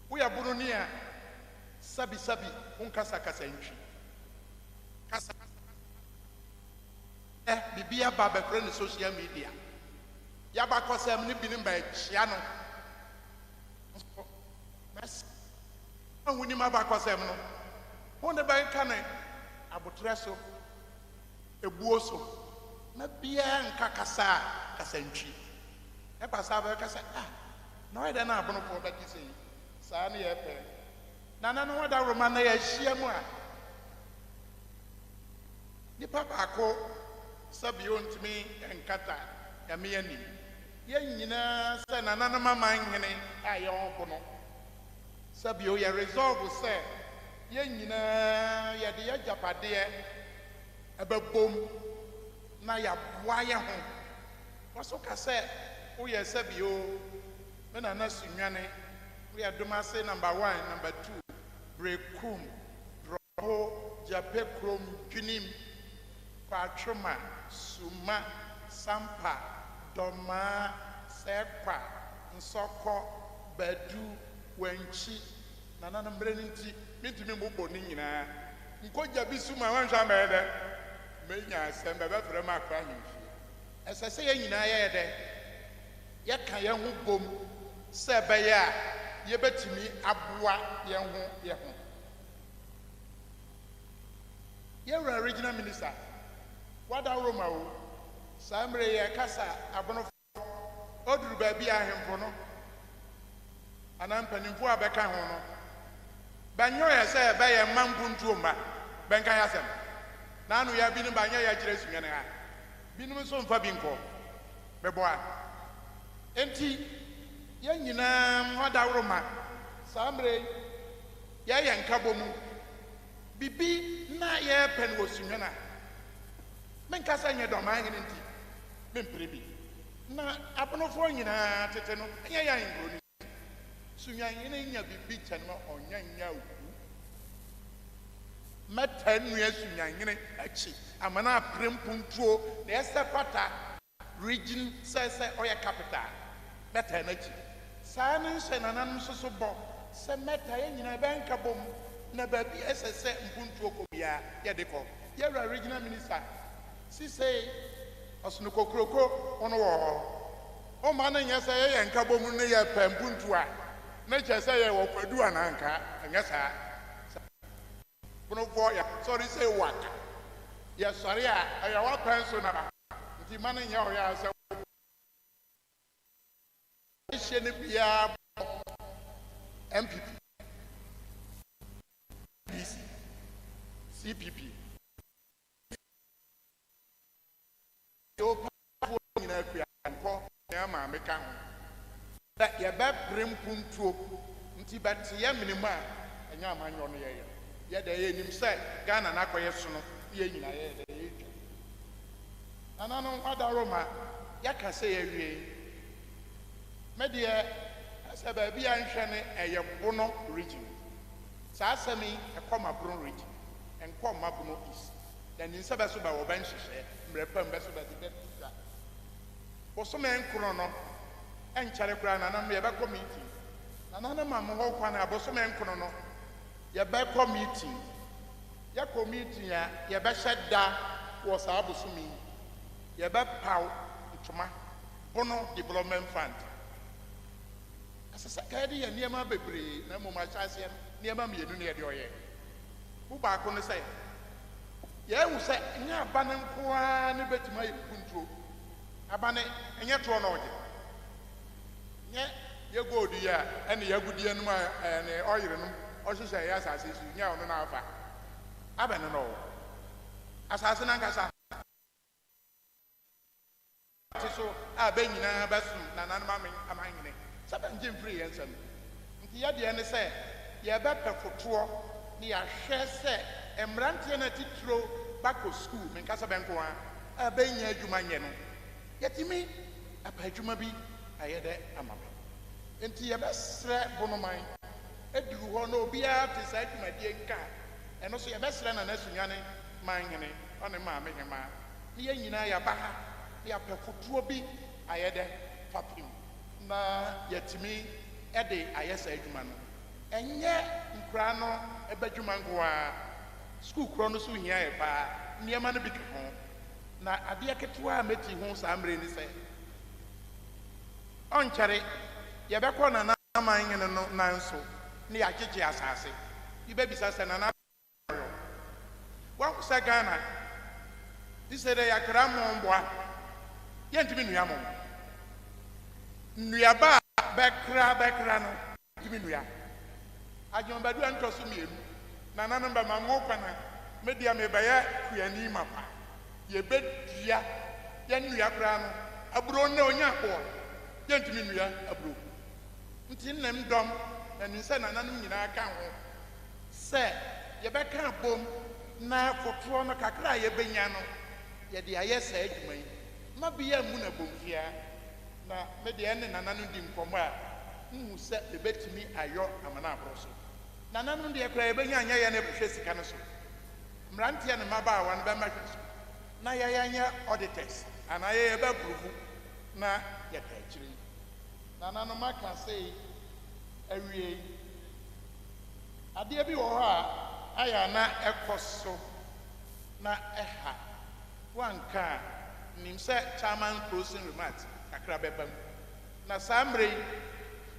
woyɛ bono ni a sabi wonkasakasa ntwi kasa biribi aba bɛfrɛ ne social media yabakɔsɛm ne binom baakyia no ahonim abakɔsɛm no wo ne bɛka ne abotrɛ so ebuo so na biara nka kasa a kasantwi ɛba saa bɛkasa na ɔyɛ dɛ na abonofoɔ bɛgye sɛ yi saa ne yɛpɛ nana no wɔda roma na yɛahyia mu a nipa baako sɛbi ɔntumi nkata yame anim yɛn nyinaa sɛ nananom amanhene a yɛwɔ bo no sɛbi yɛ resolve sɛ yɛn nyinaa yɛde yɛgyapadeɛ ɛbɛbom na ya boa ye ho waso ka se wo ye se bi o me na sunwane we are domase number 1 number 2 brekum roho jape krom junim kwatwoma suma sampa doma sekwa nsoko badu wanchi nana mbre nti mitimi mbo ni nyina nkoja bisuma wanhwa mede menya asem bebe frɛ ma akwa himfi ɛsɛsɛ yɛ nyina yɛ de yɛka yɛn ho bom sɛ bɛyɛ a yɛbɛtumi aboa yɛn ho yɛwura regional minister wada roma o saa mmerɛ yɛ kasa abonofo oduru baabi ahemfo no anaa mpanimfo a bɛka ho no bɛnyɛ yɛ sɛ bɛyɛ mampuntuo mma bɛnka yɛ asɛm naanu ya binom banyɛ yɛ kyerɛ sunwene ha binom nso mfa bi nkɔ bɛboa enti yɛn nyinaa wada roma saa mmerɛ yɛyɛ nkabɔ mu bibi na yɛpɛ no wɔ sunwene a menkasa nyɛ dɔmaa hene nti mempere bi na abonofoɔ nyinaa tete no ɛnyɛ yɛ ahemfo ni sunwene nya bibi kyɛ no ɔnyanya oku mɛta nnua sunwene akyi amana apere mpuntuo na ɛsɛ pata region sɛ ɔyɛ capital mɛta n'akyi saa ne nhyɛ nananom nso so bɔ sɛ mɛta yɛ nyinaa bɛnka bɔ mu na baabi ɛsɛ sɛ mpuntuo kɔ biara yɛde kɔ yɛwura regional minister sisei ɔsono kokuroko ɔno wɔ hɔ ɔma no nyɛ sɛ yɛyɛ nka bɔ mu ne yɛpɛ mpuntuo a na kyerɛ sɛ yɛwɔ kwadu ananka ɛnyɛ saa bonofoɔ yɛ sɔre sɛ waka yɛsɔre a ɛyɛ wapɛn so na nti ma no nyɛ ɔyɛ a sɛ ɛhyɛ no biara MPP CPP yɛwɔpafoɔ nyinaa kua nkɔ nea maame ka ho na yɛbɛpere mpuntuo nti bɛteyɛ menimu a ɛnyɛ amanyɔ no yɛyɛ yɛda yɛnim sɛ Ghana n'akɔyɛ so no yɛ nyinaa yɛda yɛtwa nananom ɔda roma yɛka sɛ yɛwie mɛdeɛ sɛ baabi a nhwɛ ne ɛyɛ Bono region saa asɛm yi ɛkɔ ma Bono region ɛnkɔ ma Bono east na ne nsa bɛso ba wɔbɛ nhyehyɛ mmerɛ pam bɛso bɛde bɛtwa bosome nkoro no ɛnkyɛre koraa nananom yɛbɛkɔ meeting nananom a mo hɔ kwan a bosome nkoro no yɛbɛkɔ meeting yɛkɔ meeting a yɛbɛhyɛ da wɔ saa bosome yi yɛbɛpaw ntoma Bono development fund asɛ sɛ kaa de yɛ nneɛma bebree na mmom ahyɛ aseɛ no nneɛma mmienu ne yɛde ɔyɛ wo baako ne sɛ yɛahu sɛ ɛnyɛ aba ne nko ara ne bɛtumi ayɛ mpuntuo aba ne ɛnyɛ toɔ na ɔgye nyɛ yɛ gold yi a ɛne yɛagudeɛ nom a ne ɔyere nom ɔhyehyɛ yɛ asase so nyɛ ɔno na afa aba ne no ɔwɔ asase nankasa te so a bɛ nyinaa bɛsom nananom amahene sɛ bɛngye mfiri yɛn nsɛm nti yɛdeɛ ne sɛ yɛbɛpɛ fotoɔ ne yɛahwɛ sɛ mmeranteɛ no atitiro bakɔ skuul menkasa bɛnko a bɛnya adwuma nyɛ no yɛtumi apɛ adwuma bi ayɛ dɛ ama me nti yɛbɛsrɛ bonoman aduru hɔ na obiara te saa adwumadeɛ nka ɛno so yɛbɛsrɛ na n'asunwane manhene ɔne maame hemaa ne yɛn nyinaa yɛaba ha ne yɛapɛ fotoɔ bi ayɛ dɛ fapem na yɛtumi ɛde ayɛ saa adwuma no ɛnyɛ nkura no ɛbɛdwuma nko a skuul korɔ no so hia yɛ paa nneɛma no bi ka ho na adeɛ ketewa a mɛti ho saa mmerɛ ni sɛ ɔnkyɛre yɛbɛkɔ nana amahene no nanso ne yɛagyegye asase bi bɛbisa sɛ nana wahu sɛ Ghana bi sɛ dɛ yɛakra mmɔmboa yɛntumi nnua mmɔm nnuaba a bɛkra no ntumi nnua adwumbadu a ntɔ so mmienu nananom bɛma mo kwana media mebɛyɛ kuani ma pa yɛbɛdua yɛnnua koraa no aburo na onya akɔ yɛntumi nnua aburo nti nnam dɔm na ne sɛ nananom nyinaa ka ho sɛ yɛbɛka bom na fotoɔ no kakra a yɛbɛnya no yɛde ayɛ saa adwuma yi ma bia mu na bomfia na me de ene nananu di nkɔmɔ a nhu sɛ ebetumi ayɔ amana aboro so nananu de ekra ebenya anya yɛ na behwɛ sika no so mrantia ne mabaawa no bɛma hwɛ so na yɛyɛ auditors ana yɛ ba prove na yɛta akyiri nananu maka sɛ awie adeɛ bi wɔ hɔ a aya na ɛkɔ so na ɛha wanka nim sɛ chairman closing remarks kakra bɛbam na saa mmere yi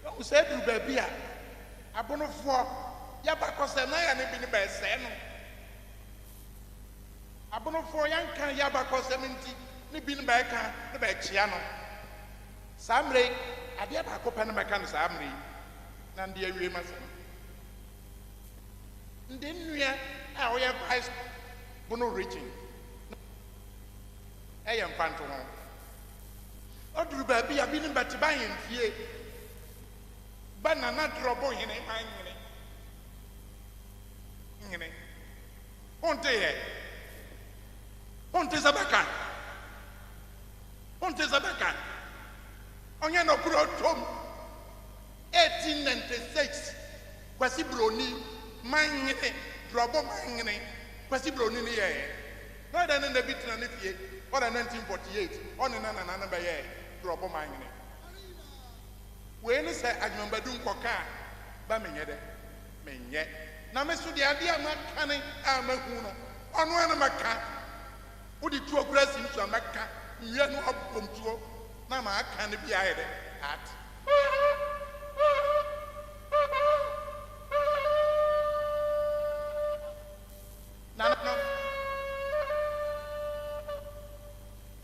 ɔhu sɛ aduru baabi a abonofoɔ yɛbakɔsɛm na yɛ ne bi ne bɛɛsɛe no abonofoɔ yɛnka yɛbakɔsɛm nti ne bi ne bɛɛka ne bɛɛkyea no saa mmere yi adeɛ baako pɛ no mɛka no saa mmere yi na nde awie ma sɛm nde nnua a ɔyɛ vice Bono region ɛyɛ mpanto ho ɔduru baabi a bi ne bɛte ba yɛn fie ba nana drɔbo hene ma nyene honte zabaka onye no kuro tom 1896 kwasi broni ma nyene drɔbo ma nyene kwasi broni ne yɛ no da ne na bitina ne fie ɔda 1948 ɔne na nana ba yɛ drɔbo ma nyene we ne sɛ adwumbadu nkɔka ba menyɛ dɛ menyɛ na me so de ade a maka a mahu no ɔno ana maka wode tuo kura sim so maka nwie no abom tuo na ma aka ne bi ayɛ dɛ at no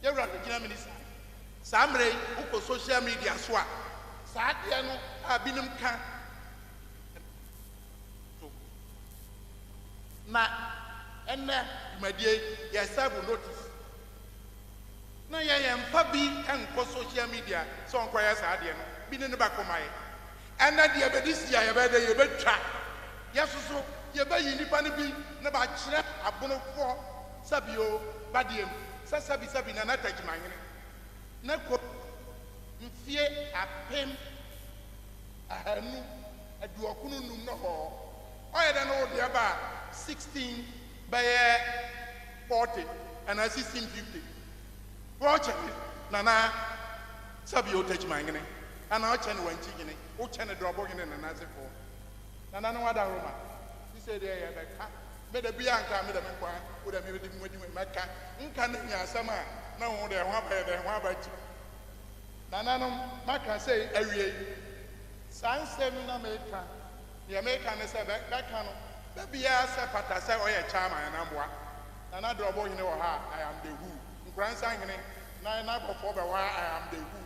yɛwura regina minister saa mmere wokɔ social media so a saa deɛ no a binom ka na ɛnɛ dwumadie yɛsɛbo notice na yɛyɛ mfa bi nkɔ social media sɛ ɔnkɔyɛ saa deɛ no bi ne bakɔma yɛ ɛnɛ deɛ bɛde si a yɛbɛdɛ yɛbɛtwa yɛsoso yɛbɛyi nnipa no bi ne bakyerɛ abonofoɔ sabio badeɛ mu sɛ sabi na natagyimanyene na kɔ mfie apem ahanu aduɔkono num no hɔ ɔyɛ dɛ no wodeɛ ba 16 bɛyɛ 40 anaa 1650 wɔkyɛ nana sabio tagyimanyene anaa ɔkyɛ ne wankyi nyene wokyɛ ne drɔbo hene nanasefoɔ nana no wada roma si sɛ deɛ yɛbɛka mede bia nka mede me nkwa wode mede mwadi mɛka nka ne nya asɛm a na wo de ho abayɛ de ho abakyi nananom maka sɛ awie saa nsɛm na meka deɛ meka ne sɛ bɛka no bɛbiaa sɛ pata sɛ ɔyɛ chairman anamboa nana drɔbɔ hene wɔ ha I am the who nkuransa hene na bɔfoɔ bɛwɔ I am the who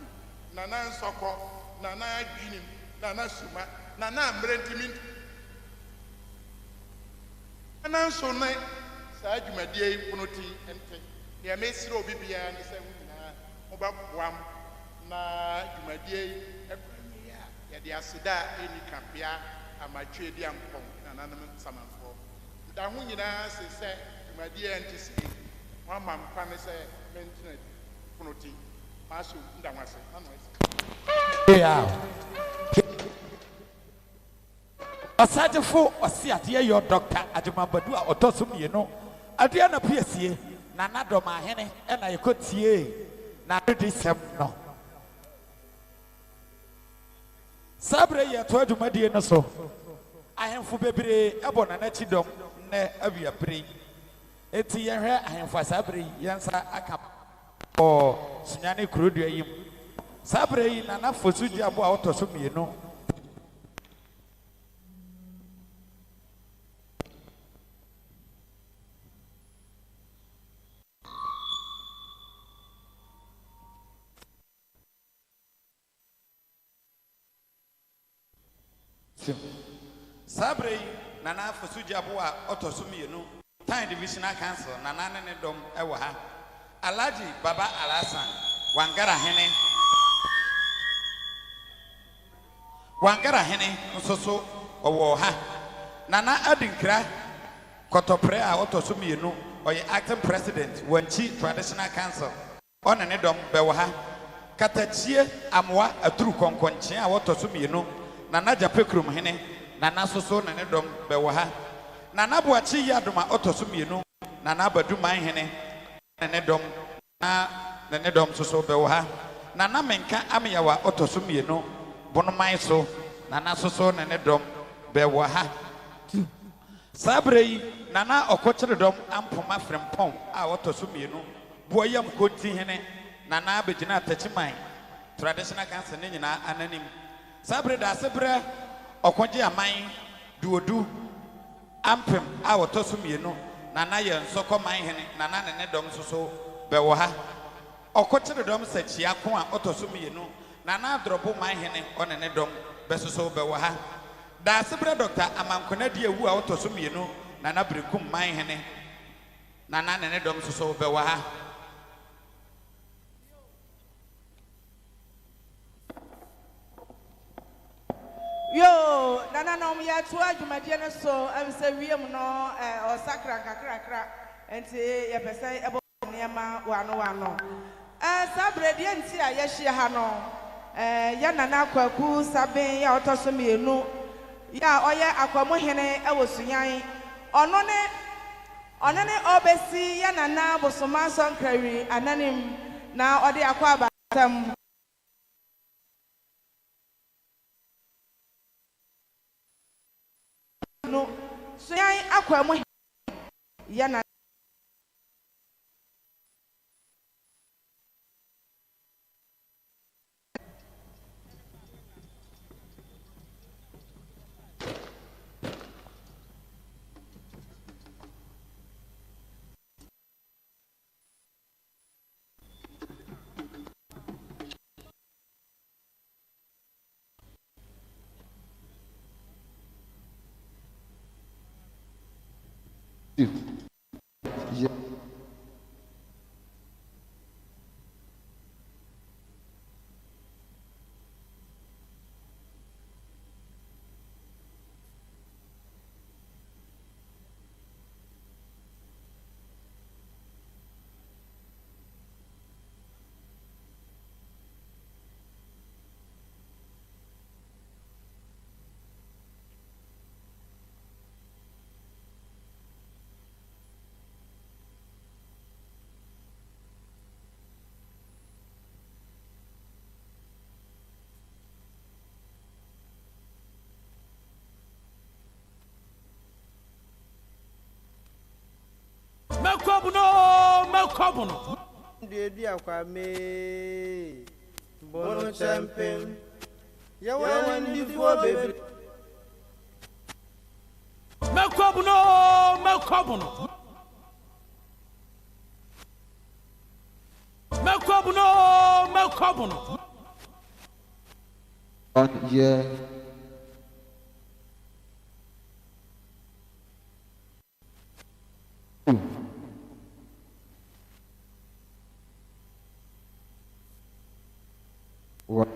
nana nsɔkɔ nana adwinim nana suma nana mmerɛntimi nana nso ne saa dwumadie yi pono ti nte deɛ mesrɛ obi biara ne sɛ wo nyinaa mobɛboam na dwumadie yi ɛkɔnyɛ a yɛde aseda a ɛni kabea amatwe di ampɔn nananom nsamanfoɔ da ho nyinaa se sɛ dwumadie nte sei wama mpa ne sɛ mentena pono ti maaso nda ho ase Asajefo osi adeɛ yɛ Dr. Adjumabadu a ɔtɔ so mmienu adeɛ na piesie na nadɔm ahene ɛna yɛkɔtie na de sɛm no sabre yɛ to adwumadie no so ahemfo bebree ɛbɔ na n'akyi dɔm na awia pere eti yɛhwɛ ahemfo sabre yɛnsa aka ɔ sunyane kurodua yim sabre yi na nafo so gyabo a ɔtɔ so mmienu Sabre nana fosuja boa otoso mienu Time Divisional Council nana ne dom ewo ha Alhaji Baba Alasan Wangara hene nsoso owo ha nana adinkra kotopre a otoso mienu ɔyɛ acting president Wanchi Traditional Council ɔne ne dɔm bɛwɔ ha Katachie Amoa Aturu Konkonche a wɔtɔ so mmienu Nana Jape Kurom hene Nana soso ne ne dɔm bɛwɔ ha Nana Boakye Yadoma ɔtɔ so mmienu Nana Badu Man hene ne ne dɔm na ne ne dɔm soso bɛwɔ ha Nana Menka Amiyawa ɔtɔ so mmienu Bonoman so Nana soso ne ne dɔm bɛwɔ ha Sabre yi Nana ɔkɔkyere dɔm Ampoma Frempɔn a wɔtɔ so mmienu Boyam Konti hene Nana Bejina Tachiman Traditional Council ne nyinaa ananim Sabre da sebre ɔkɔgye aman duodu ampem a wɔtɔ so mmienu Nana yɛ nsɔkɔ man hene Nana ne ne dɔm soso bɛwɔ ha ɔkɔkyere dɔm Sakyia ko a ɔtɔ so mmienu Nana Drɔbo man hene ɔne ne dɔm bɛsoso bɛwɔ ha da sebre Dr. Amankona di ewu a ɔtɔ so mmienu Nana Brekum man hene Nana ne ne dɔm soso bɛwɔ ha Yo, Nana no ya to adwumadie no so am say wiem no o sakra kakra enti ye pese ebo niema wano sabre die nti a ye hye ha no ya Nana Kwaku Saben ya otoso mienu ya oye akwamu hene e wosunyan ono ne obesi ya Nana Bosoma Sonkrawi ananim na ode akwa abatam no so yan akwamu ya na Yeah. Mekobuno. Debi akwa me. Bono champion. Ya wandi fo baby. Mekobuno. Yeah. What?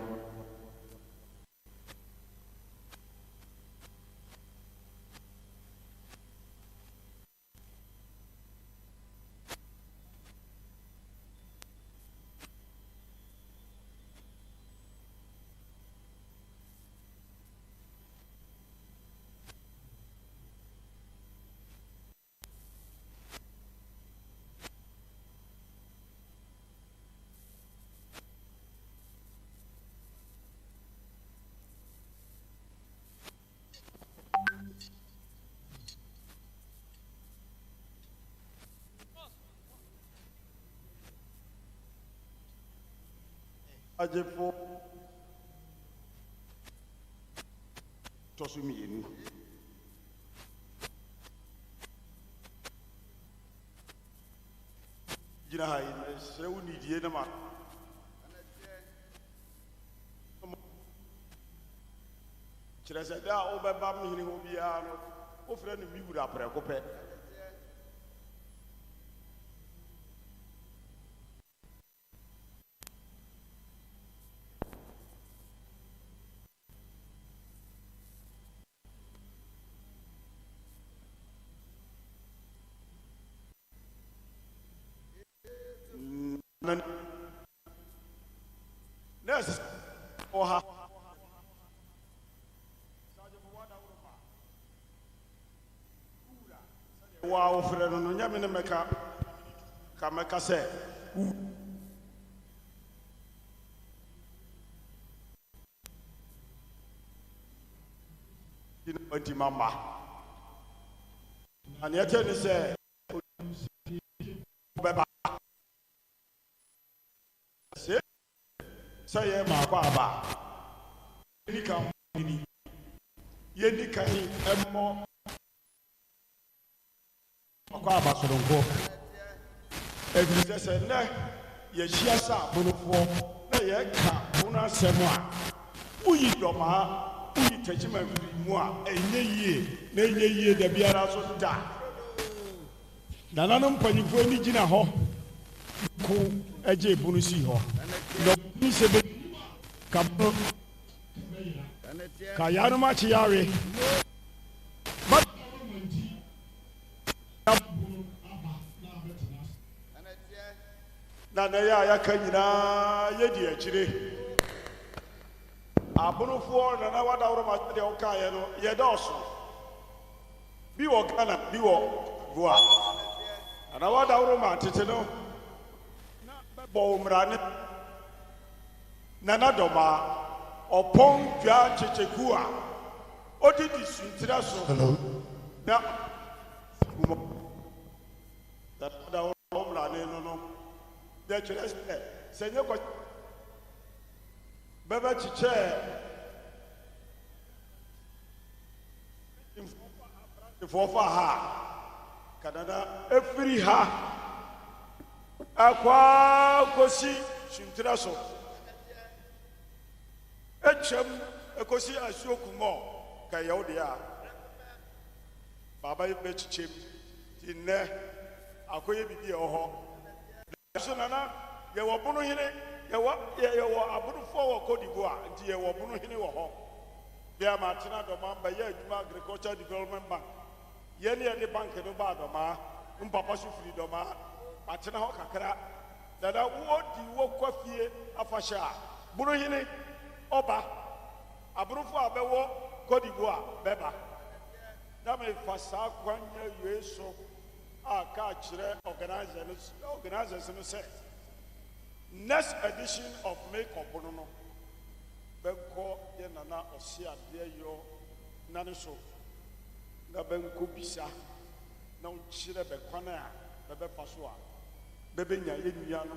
Ajefo tosumi yenu jina hay sewu ni die na ma chirese da o be ba mi ni obia no o fre ni mi wura preko pe nurse oha wa ofre no nyame ne meka ka meka se ina anti mama ani ate ne se beba se ye ma kwa ba ni kan ni ye ni kan emmo kwa ba so donko se na ye hia sa bonofo na ye ka bona asem a uyi doma uyi tejima mu a enye yie na enye yie da biara so da nananom panyifo ni gina ho ko eje bunu si ho no ni se be kabro ka yanu ma chi yare na ya ka nyina ye di akire abunufo na wada woro ma de o ka ye no ye doso bi wo Ghana bi wo Goa na wada woro ma tete no na bebo mrane na doma opon dwa checheku a odidi suntira so na da woro mrane no the church senye ko baba chiche infofa ha kanada every ha akwa kosi shintira so echem ekosi asuokumo ka yawde a baba be chichem tinne akoye bibi oho so nana ye wo bunu hine ye wo abunu fo wo kodibo a nti ye wo bunu hine wo ho bia ma tena do ma ba ye adwuma agriculture development bank ye ne ye bank no ba do ma mpapa so firi do ma atena ho kakra dada wo di wo kwafie afasha bunu hine oba abunu fo abewo kodibo a beba na me fasa kwanya yeso ka kire organizers no say next edition of makeup no benko ye nana osia de yo nane so na benko bisa na ukire be kwana a be faso a be nya ye nua no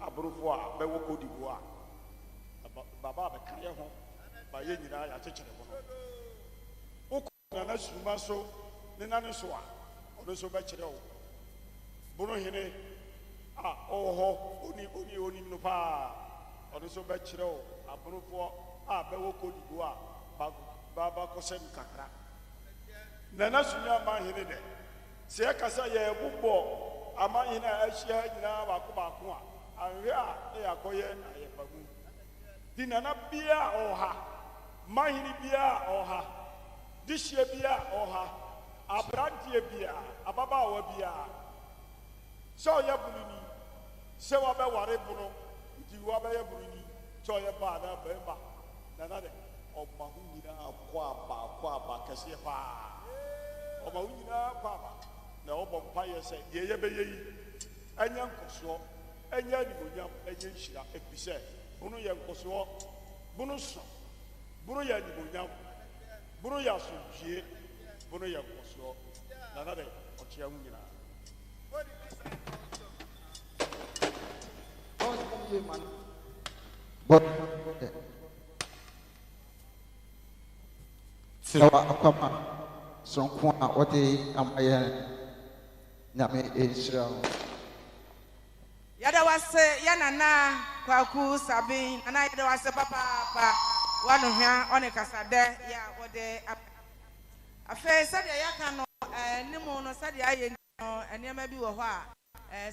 abrofo a be wo kodibo a baba be kan ye ho ba ye nyina ya chekere ho no uko na suma so ne nane so a odo so be kire o bono hene a oho oni no pa odo so be kire o abrofo a be wo kodibo a baba ko sem kakra na sunya ma hene de se akasa ye bubbo ama hene a ahia nyina ba ko a anwe a e akoye ayepagu di nana bia oha ma hene bia oha dishie bia oha abrantie bia ababa wa bia so ya bulini se wa be ware bunu di wa be ya bulini so ya ba na be ba nana de ọba hu nyina akwa aba kese pa ọba hu nyina akwa aba na ọbọ mpa ye se ye be ye yi anya nkoso anya nimonyam anya nhira epise bunu ye nkoso bunu so bunu ye nimonyam bunu ya sunjie bunu ye nkoso nana de ọchia hu nyina Sawa akama sonko a ode amaye nyame Israel yada wase yanana kwaku sabi ana yada wase papa wanu hwa one kasade ya ode afa sade yaka no nimu no sade aye no enema bi wo ho a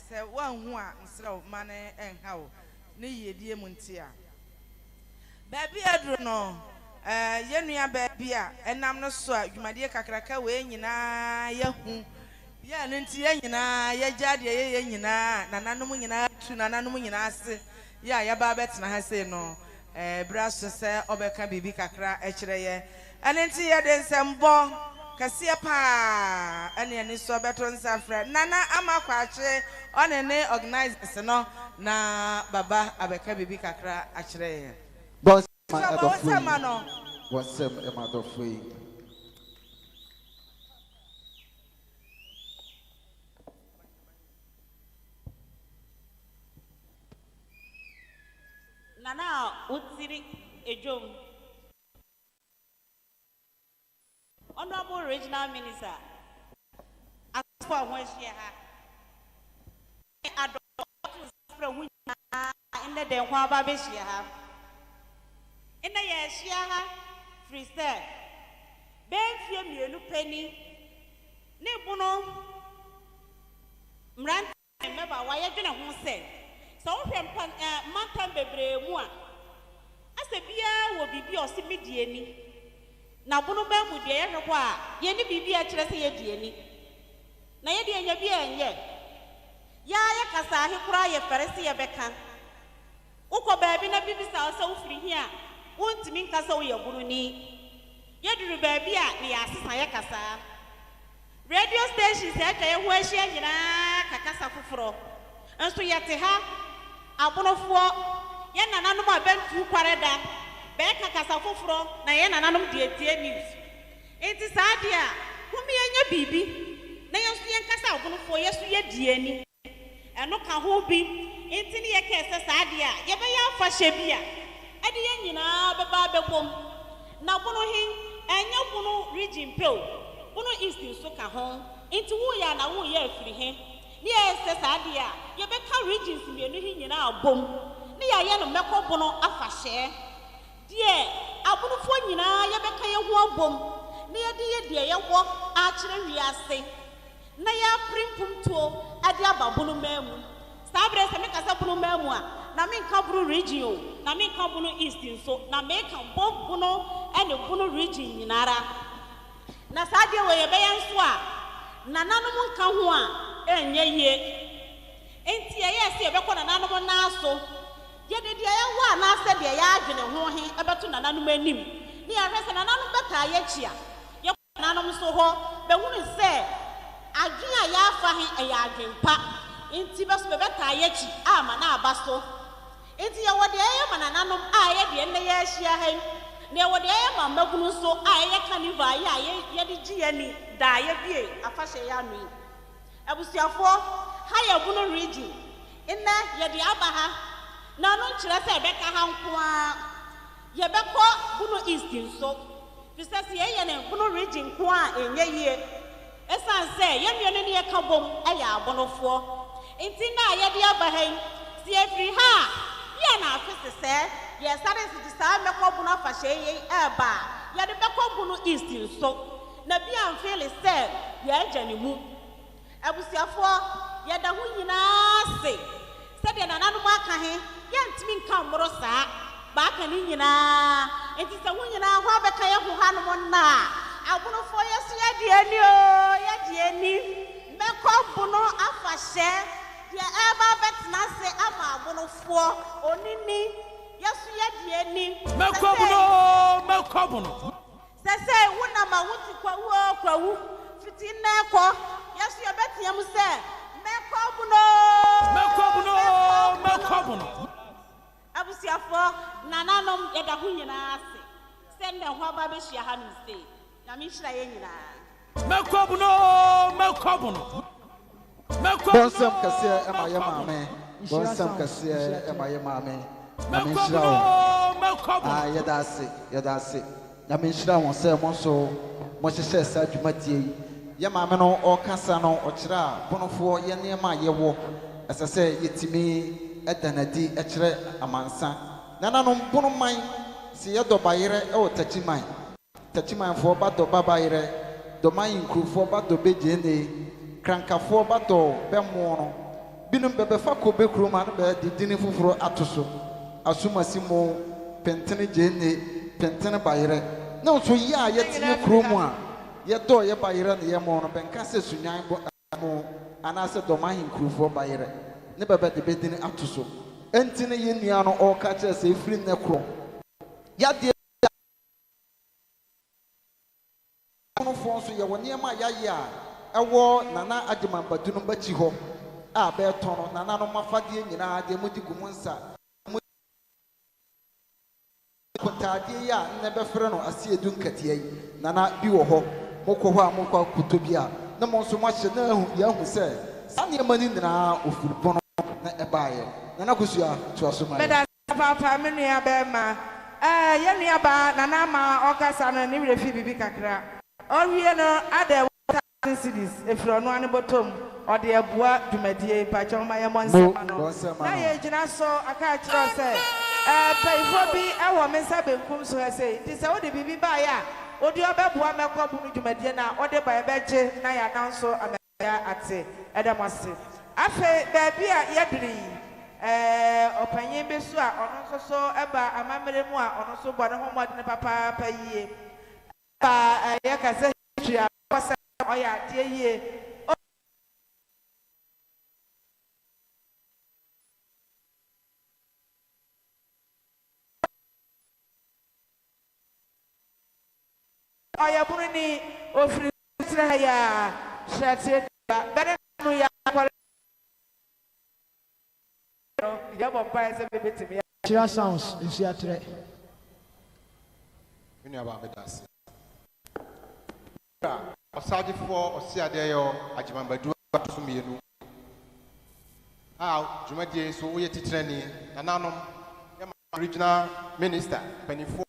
se wanhu a nsrew mane enhawo ne yedie mu ntia baby adru no yenua baby a enam no so a dwumade kakraka we nyina yahu Yeah, Ninty Yana, Yajad, Yana, Nananumina, Tunanumina, yeah, Yababet, and I say no, Brass to say, Obeka Bibi Kakra, Echre, and then see then some bo, Cassiapa, and then is so better on Safra, Nana Amakwache, on a nay organized, no, na Baba, Abeka Bibi Kakra, Echre. Boss, What's a mano? What's a matter of free? Nana Utsiri Ejom. Honorable Regional Minister, as for when she had in the Denwaba Beshia. In the year she had freestyle. Ben Fium Penny Nibuno Mran, remember why I didn't say. So mantan bebre mu a ase bia wo bibi o se medie ni na bono ba mu de ye hweko a ye ni bibi a kire se ye die ni na ye de anya bia enye ya kasa he kura ye fere se ye beka ukọ ba bi na bibi sa o se ufiri hi a wontimi nkasa wo ye buru ni ye duru ba bi a ne ya asesa ye kasa radio station se atwa ye ho ahia nyina kakasa foforo enso ye te ha Abonofo ye nananom abentu kwareda be kakasa foforo na ye nananom de etie news enti saade a humi enya bibi na yesu ye nkasa abonofo yesu ye die ni eno ka ho bi enti ne ye kese saade a ye be ya afa hye bia ade ye nyina be ba bebom na bono hin enya bono region pew bono east so ka ho enti wo ya na wo ye afiri he Yes, Sadia, you better regions in the new in our boom. Near Yan Meko Bono Afashe. Dear, Abu Fonina, you better your war boom. Near dear, walk archery, we are say. Naya Primpum to Adiaba Bunu Memu. Sabres and make us a Bunu Memua. Namin Kabru region, Namin Kabuno East in so, Nameka Bob Bono and the Bunu region in Ara. Nasadia where you bayan swa. Nananum Kahua. Enye enti ye se be ko nananom na so ye de ya wa na se de ya adwene ho he ebeto nananom anim ni ya hwese nananom beka ye chia ye ko nananom so ho be hunu se adwen a ya afa he e ya adwenpa enti be so be beka ye chi ama na abaso enti ye wode ye ma nananom a ye de ne ye ahia he ne wode ye ma magunu so a ye kaniva ye de gi ye ni da ye bie afa hye ya no Abusiafo haya Bono region inna yedi abaha na no nkyere se beka ha nko a ye beko Bono east nso bisase ye ne Bono region nko a enye yie esan se ye nwe ne ye ka bom aya abonofo enti na yedi abaha si efri ha ye na afese se ye sare si sa meko Bono afahye ye eba ye de beko Bono east nso na bia mfele se ye agya ne mu Abusiafo yeda hu nyina se se de nananom aka he ye ntimi nka mmoro saa ba aka ni nyina enti se hu nyina ho abeka ye hu hanom na abonofo yesu ye de ani o ye de ani meko Bono afahye de eba betna se ama abonofo onini yesu ye de ani meko Bono se wona ma wuti kwa wu fitina ko Yes, you bet him say, Meko Bono. Abusiafo, nananom yeda hu nyina ase. Send them ho ba be hia ha no say. Na me hira ye nyina. Meko Bono. Bonsam kase ema ye maame. Bonsam kase ema ye maame. Na me hira wo. Ah, yeda ase. Na me hira won say mo so mo hye sa dwumatie yi. Ye maame no o kasa no o kira bonofo ye niema ye wo asese yetimi edanadi e kire amansa nananom bono man si ye do bayire e o tachiman fo ba do babayire do man inkrufo ba do bejene krankafo ba do bemo no binum bebe fa ko be kroma no be didini fufuro atoso asumasimo pentene jene pentene bayire na so ya yetimi kromo a ye do ye bayire ne ye mo no benka se sunyan bo mo anaasɛ dɔma ahenkurofoɔ bayerɛ ne bɛbɛ de bɛdini ato so ɛnti ne yɛ nnua no ɔreka kyerɛ sɛ ɛfiri nnɛ korɔ yadeɛ nofoɔ nso yɛwɔ nneɛma a yɛayɛ a ɛwɔ nana agyemambadu no bakyi hɔ a bɛɛtɔ no nananom afadeɛ nyinaa deɛ modi gu mu nsa kontaadeɛ yi a nnɛ bɛfrɛ no ase edu nkateɛ yi nana bi wɔ hɔ mokɔ hɔ a mokɔ akotɔ bi a na mo nso moahyɛ na yɛahu sɛ saa nneɛma no nyinaa ofiri bono na ɛbaeɛ nana kosua toa so ma meda papa me nua bɛɛma yɛ nua baa nana ama ɔkasa no ne werɛ fi biribi kakra ɔwie no ada 1,000 cedis ɛfiri ɔno ane bɔtɔm ɔde aboa dwumadie mpakyɛ ma yɛ mmɔ nsɛma no na yɛgyina so aka kyerɛ sɛ mpayifoɔ bi ɛwɔ me nsa benkum so ha sei nti sɛ wode biribi baeɛ a wode ɔbɛboa mɛkɔ bu no dwumadie no a wode ba yɛbɛgye na yɛana nso amɛya ate ɛda mo ase afei baabi a yɛdere yi ɔpanyin bi so a ɔno nso so ɛba amammerɛ mu a ɔno nso bɔ ne ho mmɔdene papaapa yie ɛba yɛkasɛ hitri a ɔsɛ ɔyɛ adeɛ yie ɔyɛ bunu ni ofiri tira ya hyɛte ba bɛrɛ no ya akɔrɔ yɛ bɔ mpa ɛsɛ bebe timi Tira sounds nsi atrɛ Mini aba bedase ɔsaagyefo ɔsiadeɛ yɛ agyemambadu ato mmienu a dwumadie so woyɛ titirani nananom yɛ regional minister panifo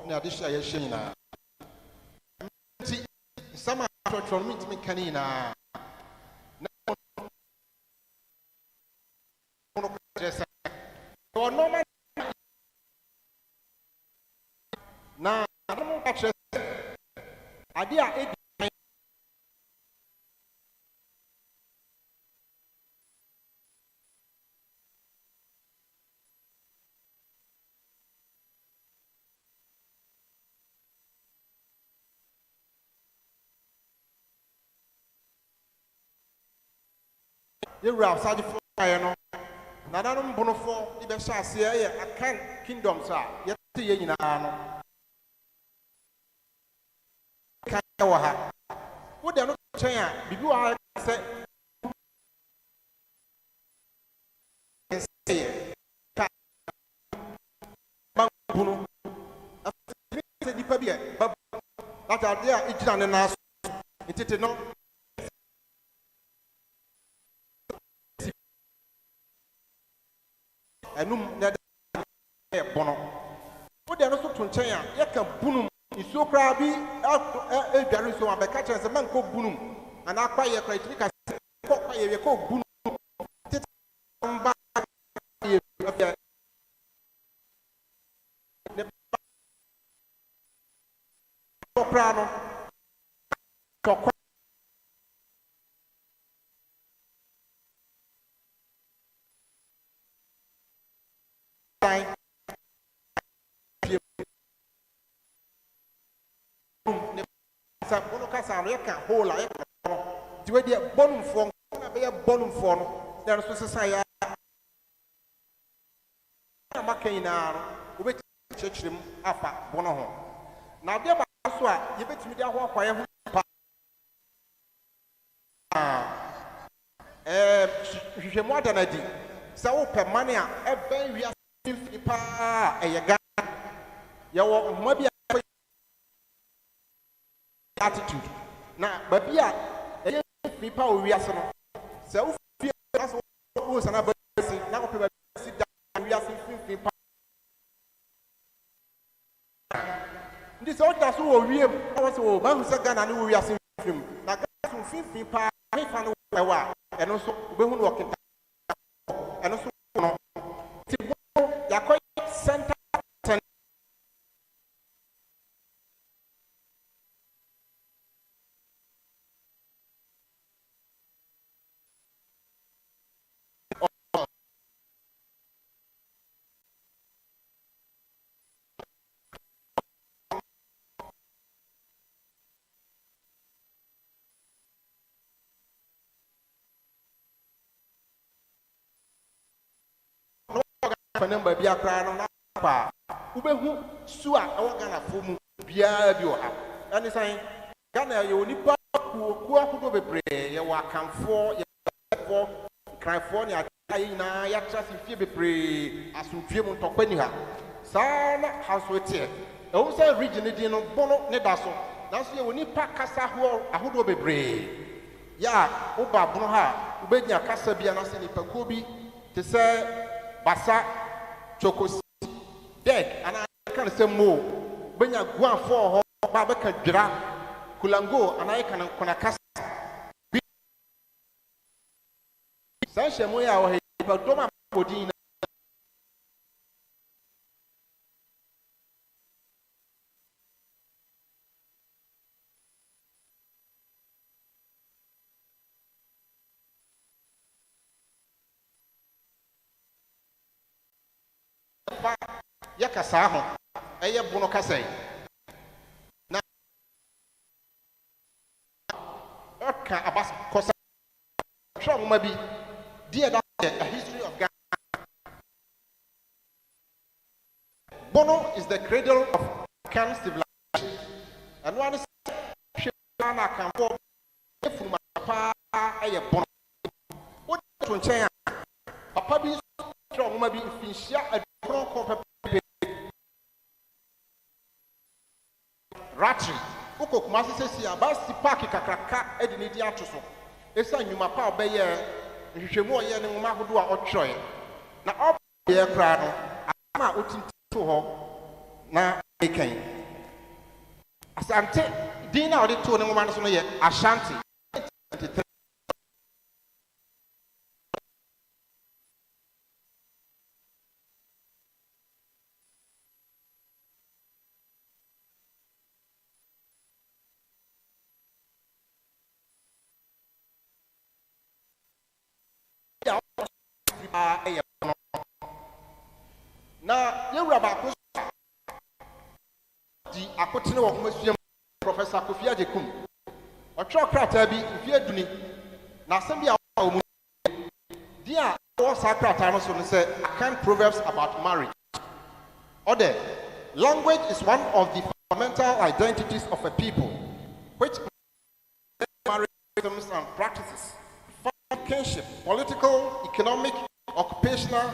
ne adehyɛ a yɛhyɛ nyinaa nti nsɛm a atwɔtwɔ no mentumi ka ne nyinaa na kyerɛ sɛ ɔnɔma na ano ka kyerɛ sɛ ade a ɛdi yɛwura asagyefo ayɛ no nananom bonofo de bɛhyɛ aseɛ yɛ akan kingdoms a yɛte yɛ nyinaa no kan wɔ ha wode no kyɛn a biribi wɔ ha sɛ ɛsɛyɛ ka bankuno sɛ nipa bi ɛ baba adeɛ a ɛgyina ne nan so ntete no enum na da bono wo de no so to nkyɛn a yɛka bunum isuo kraa bi adware so abɛka kyerɛ sɛ mankɔ bunum ana akwa yɛ kra itimi ka kɔ kwa yɛ kɔ bunum tete mba yɛ afia ne kra no tɔkwa sa bono kasa no yɛka hole a yɛka no nti wɔde bɔnumfoɔ na bɛyɛ bɔnumfoɔ no na no so sesa yɛ na maka nyinaa no wobɛtumi kyerɛkyerɛ mu afa bono ho na adeɛ baa so a yɛbɛtumi de ahoɔ akwaeɛ ho pa hwehwɛmu ada no adi sɛ wopɛ mane a ɛbɛn wiase mfiri paa ɛyɛ Ghana yɛwɔ nhoma bi attitude na babi a ɛyɛ nipa owiase no sɛ wo fie aso wo sana ba si na ko pe ba si da owiase finfin pa ndi sɛ ɔda so wɔ wiem na wɔ sɛ wɔ ba hu sɛ Ghana ne owiase finfin na Ghana so finfin pa he fa no ɛwa ɛno so obehu no wɔkenta ɛno so no ti bo yakɔ center number be a crown on Ubehu Sua, our Ghana Fumu, Bia Bioha. And it's saying, Ghana, you nipa who are be pray, you are come for, California, na ya trust if you be pray as you feel on Topenia. Sana house with it. Also, region no bono nedaso. That's you need pack cassa who be pray. Ya, Oba Bruha, Ubenya Casabia Nasini Pacobi, to say Bassa Chocos dead, and I can't say more. When you go for Babaka Dra, Kulango, and I can Conacasa. Sashamoya, but Doma Podina. Yakasaho, Aya Bono Casay. Now, Orca Abbas Cosa, Trump maybe, dear doctor, a history of Ghana. Bono is the cradle of African civilization, and one is Shana can form from Papa Aya Bono. What to say? Papa be strong, maybe if you share a strong Ratri, Uko Kumasi says, Abasi Paki Kakraka, Edinidi Atoso. Esa Yuma Power Bayer, Shemo Yen and Mahudua or Troy. Now, all the crowd, I'm outing to her. Now, they came. Asante, Dina or the two and one yet, Ashanti. Now, you are the Akotino of Monsieur Professor Kofia Jekum. Or Chokratabi, if you're doing now, some dear, all Sacratanos say, I can't proverbs about marriage. Other language is one of the fundamental identities of a people, which marriage systems and practices, kinship, political, economic, occupational.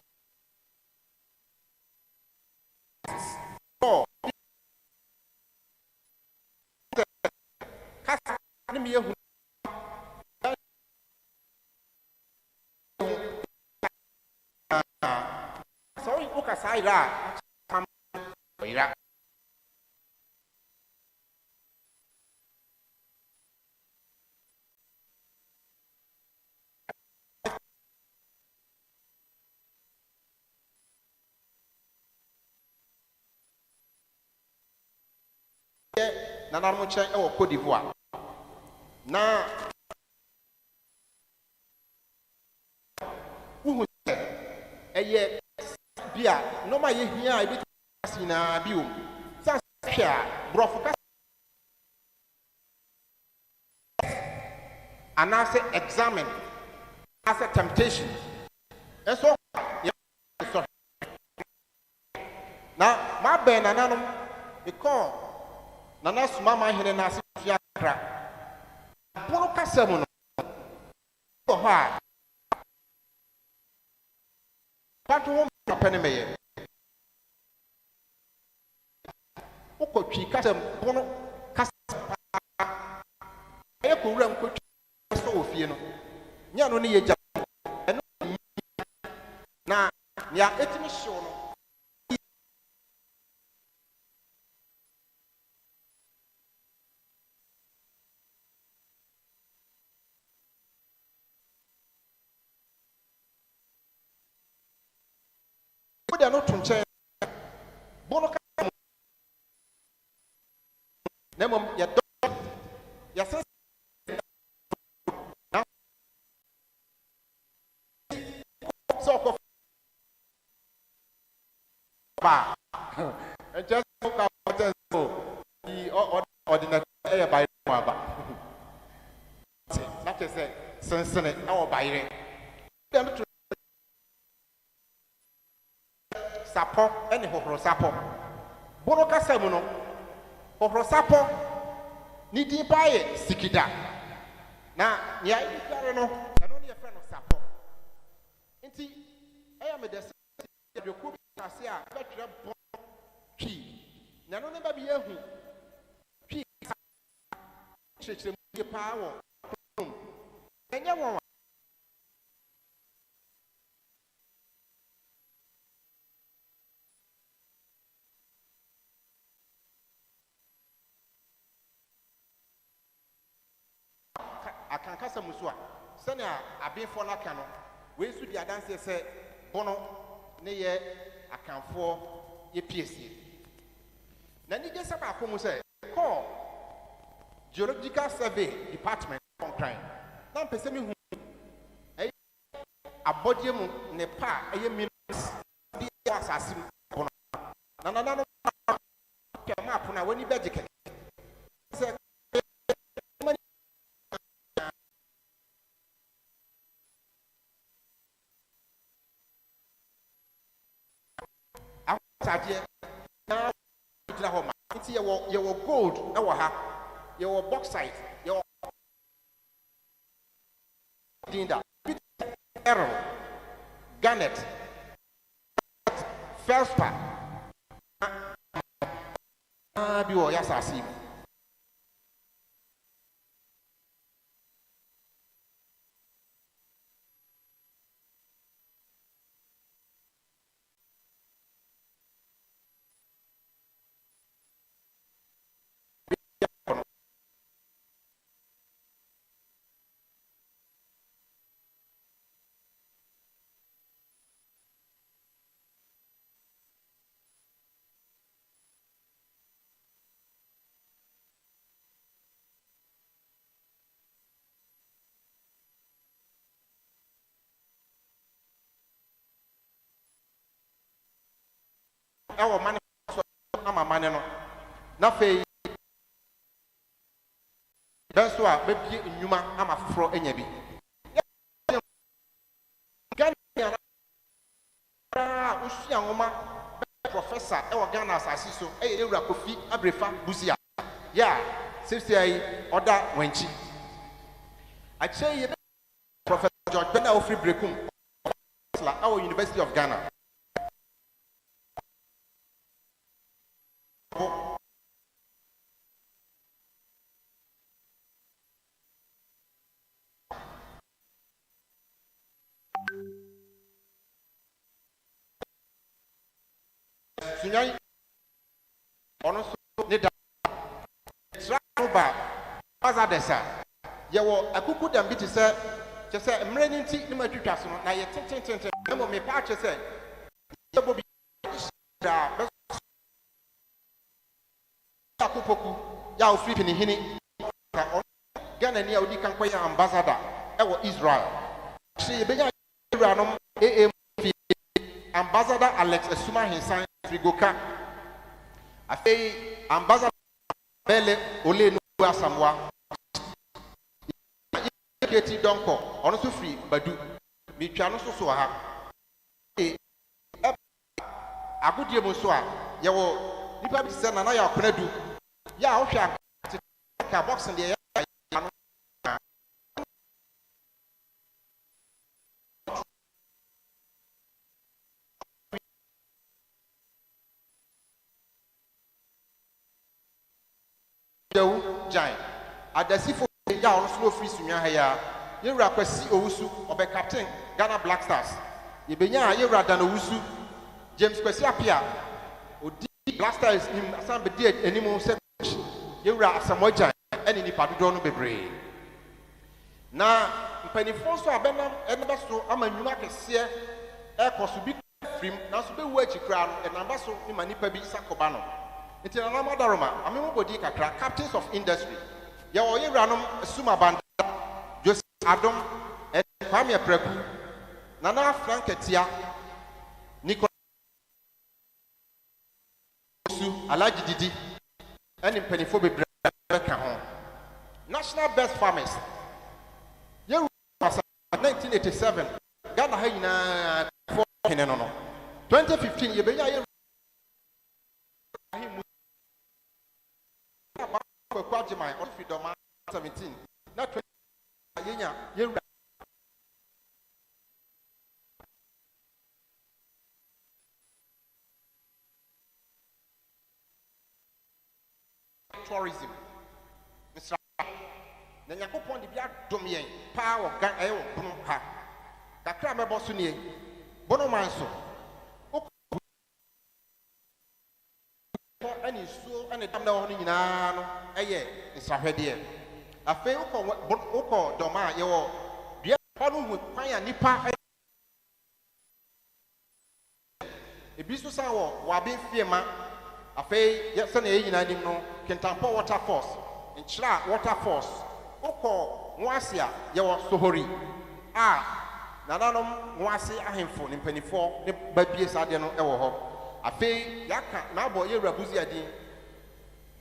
Sorry, Ukasaira. Nana Mucha or Cote d'Ivoire. Now, who a year, Bia, no my here, I be in a view. Sasha, Brofoca, and I say examine as a temptation. And so, now, my Ben and Anum, because Nana Mama here and Nasi Fiacra. Bono Casamono. Patron Peneme. Oko Chicasam Bono Casa. Ecuram could so fieno. Yanoni Jam. Now, ya etimission. They are not to Bono Nemum, ya dog, ya says, so and just look out the ordinary air by Waba. Not to say, Sense, our by sapo ene hohoro sapo bono kasa mu no hohoro sapo ni din pa ye sikida na ya ikare no eno ne ye fe no sapo nti eya me de se de ku bi kase a betwe bon twi na no ne ba bi ehu twi chechire mu pa wo enye won akankasa muso a sɛnea abenfoɔ no aka no wei nso di adanseɛ sɛ bono ne yɛ akanfoɔ yɛ piesie na nigye sɛ baako mu sɛ kɔɔ geological survey department kɔnkran na mpɛ sɛ mehu ɛyɛ abɔdeɛ mu ne pa a ɛyɛ minerals bi yɛ asase mu bono na nana no kɛ map no a w'ani bɛgye kɛkɛ sɛ tadeɛ na gyina hɔ ma nti yɛwɔ gold ɛwɔ ha yɛwɔ bauxite yɛwɔ dinda errol garnet felspar bi wɔ yɛ asase mu ɛwɔ mane so ama mane no na fei bɛnso a bɛbie nnwuma ama foforɔ anya bi Ghana usua nwoma professor ɛwɔ Ghana asase so ɛyɛ ewura Kofi Abrefa Busia ya sisi ayi ɔda wankyi akyɛ yi Professor George Bena Ofri Brekum ɛwɔ University of Ghana Sunyai ono so ne da travel baza desa yewo akuku dam bi te se che se mre ni nti ne matwitwa so no na ye tententente na mo me pa che se yebo bi da akupoku ya ofiri ni hini Ghana ni a odi kan kwa ya ambassador ewo Israel se ye benya ewuranom ambassador Alex Esuma Hinsan Frigoka afei ambassador Bele Ole no Asamwa Keti Donko ono so free Badu mitwa no so ha agudie mo so a ye wo nipa bi se na na ya konadu ya wo hwa ka boxing de ya no Giant adasifo ya ono slow free sunwa ha ya yewura kwasi owusu obe captain Ghana Black Stars yebenya yewura dan owusu James Kwasi Apia odi Black Stars nim asambe di animu se yewura Asamoah Giant eni ni padodo no bebre na mpanifo so abenam enebe so amanyuma kese ekoso bi frim na so be wu achikra no enamba so ni manipa bi sakoba no nti na madaroma amemo bodi kakra captains of industry ya wo yewranom Suma Banda Joseph Adom Kwame Preku Nana Franketia Nicolas Alaji Didi and mpanifo bebre ka ho national best farmers yewu 1987 Ghana ha nyina for hene no 2015 yebenya ye kwajimai on fidoma 17 na 20 yenya ye tourism Mr. na nyakopon de bia dom yen pa wo gan ayo bunu ha kakra mebo so nie bono manso ani so ani dam na ho nyina no eye nsahwede afi ukọ doma ye wo bia panu hu kwan ya nipa ebi so sa wo wabe fiema afi ye se na ye nyina nim no Kentampo waterfalls nchira waterfalls ukọ nwasia ye wo sohori nananom nwase ahemfo ne mpanifo ne babie sade no ewo ho afi yaka na abo ye rabuzi adin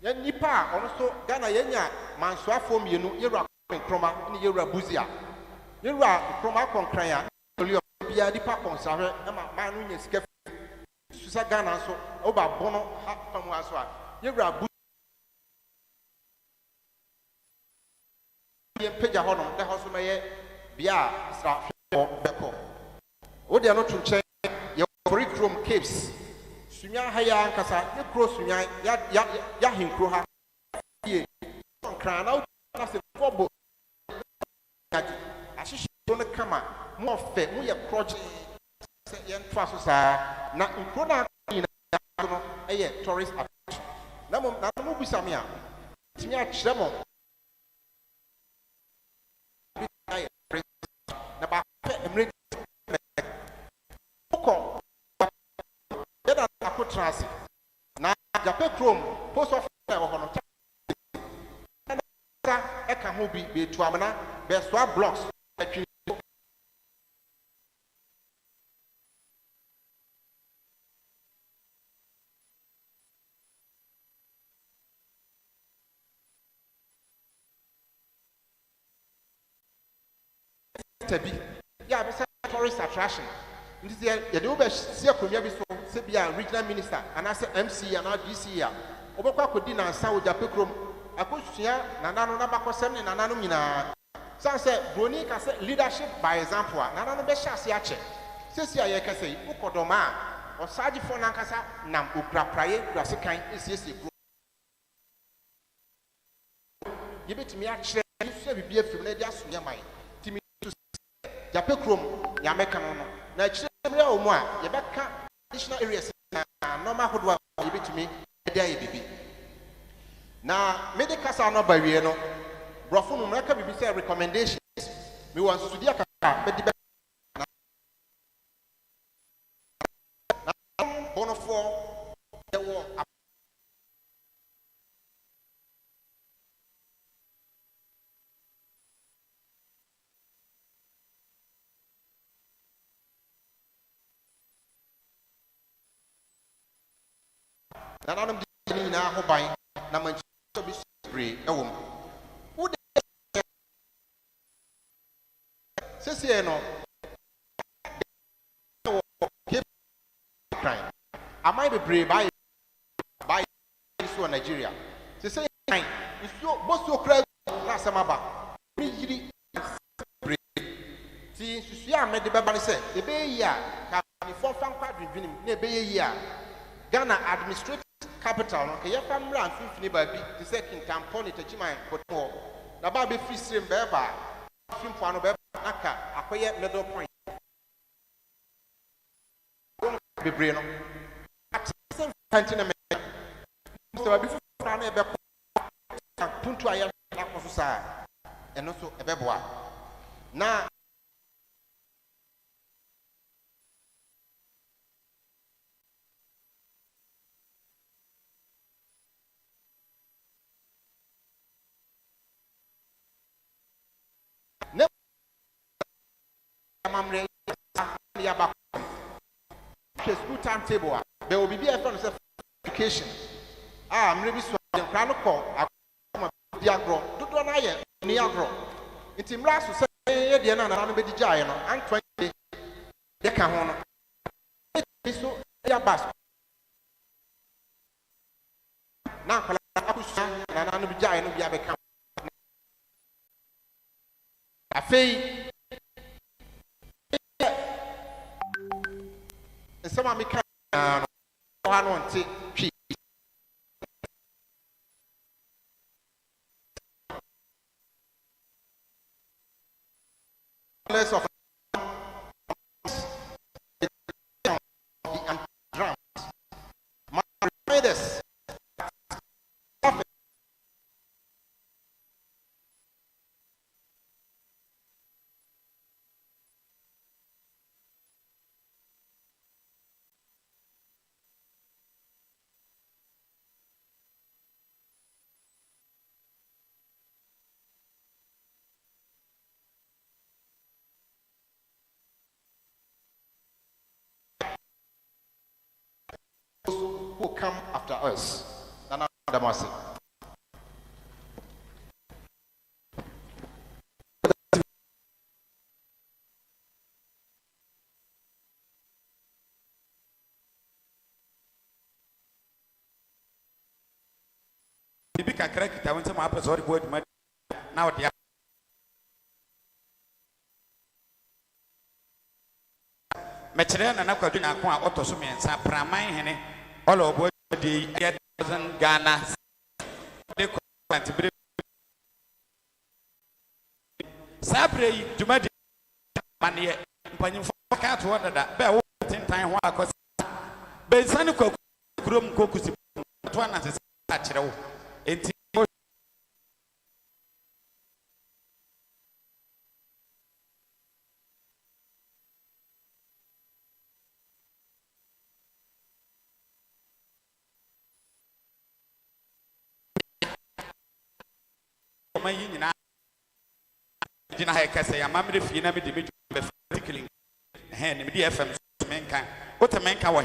ya nipa ono so Ghana yenya mansoafo mienu ye ra kroma ne ye rabuzi a ye ra kroma konkran ya oli bia nipa konsahwe na manu nya sika susa Ghana so oba bono ha famu aso a ye rabuzi ye peja hono da hoso meye bia sra beko wode no tunche ye curriculum caves sunya haya nkasa ye cross sunya ya hinkro ha ye nkran na se fobo ashishi no kama mo fe mo ye project ye ntwa so sa na nkro na no eye tourist attraction na mo bisa me a timi a kire mo na ba emre ko yeda ko transi na jape chrome post office e hono na e ka ho bi be tu amana be so blocks atwi tabi ya be tourist attraction ndisi ya de oba sia komia bi so se bia regional minister anase MC ana DC ya obekwa kodi na nsa oja pekrom akosua nanano na bakosem ne nanano nyina sanse broni ka se leadership by example nanano be hyase ache sesi ya yekase ukodoma a osaji fo na nkasa nam okrapraye krasekan esiesie kro yebetimi a kire se bibia fim na dia sonya mai timi jape krom ya meka no na kire mra o mu a yebeka additional areas na normal hodwa yebetimi dia ye bibi na medical sa no ba wie no brofo no mraka bibi say recommendations me wan studi aka be di na Bono Fie the war na nanam di ni na ho ban na man so bi spray e wo wo de sese no crime amai be brave by so Nigeria sese crime so boso kra na samaba mi yiri brave ti susu a me de beba ne se e be yi a ka ni fo fan kwadwin na e be yi a Ghana administrative capital no ke ya famra amfifini ba bi the second tampon itachiman koto na ba be free stream be ba fimpo ano be naka akoye middle point be bre no atsem fanti na me so ba bi fura na e be puntu aya na koso sa eno so e be boa na mamre ya ba school timetable there will be a fund education amre bi so den kra no ko akoma diagro dodo na ye ni agro nti mra so se ye de na na no be dijaye no antwa de ka ho no so abas na kwala abusua na na no bi jae no bi abeka afei nsɛm me ka no no nte twi less of this who come after us. Nana Damasi. Bibi kakra kita wonse ma apesori bo aduma na odi mekere na na kwadu na ko a otoso mensa praman hene all of the 1000 Ghana de kwantibire sabre yi dumadi mane mpanyimfo ka to dada be wo tintan ho akosa be sane kurom kokusi to na se a kire wo enti mayi nyina gina ha kase ya mamre fie na me de me particularly he ne me de fm menkan o te menkan wo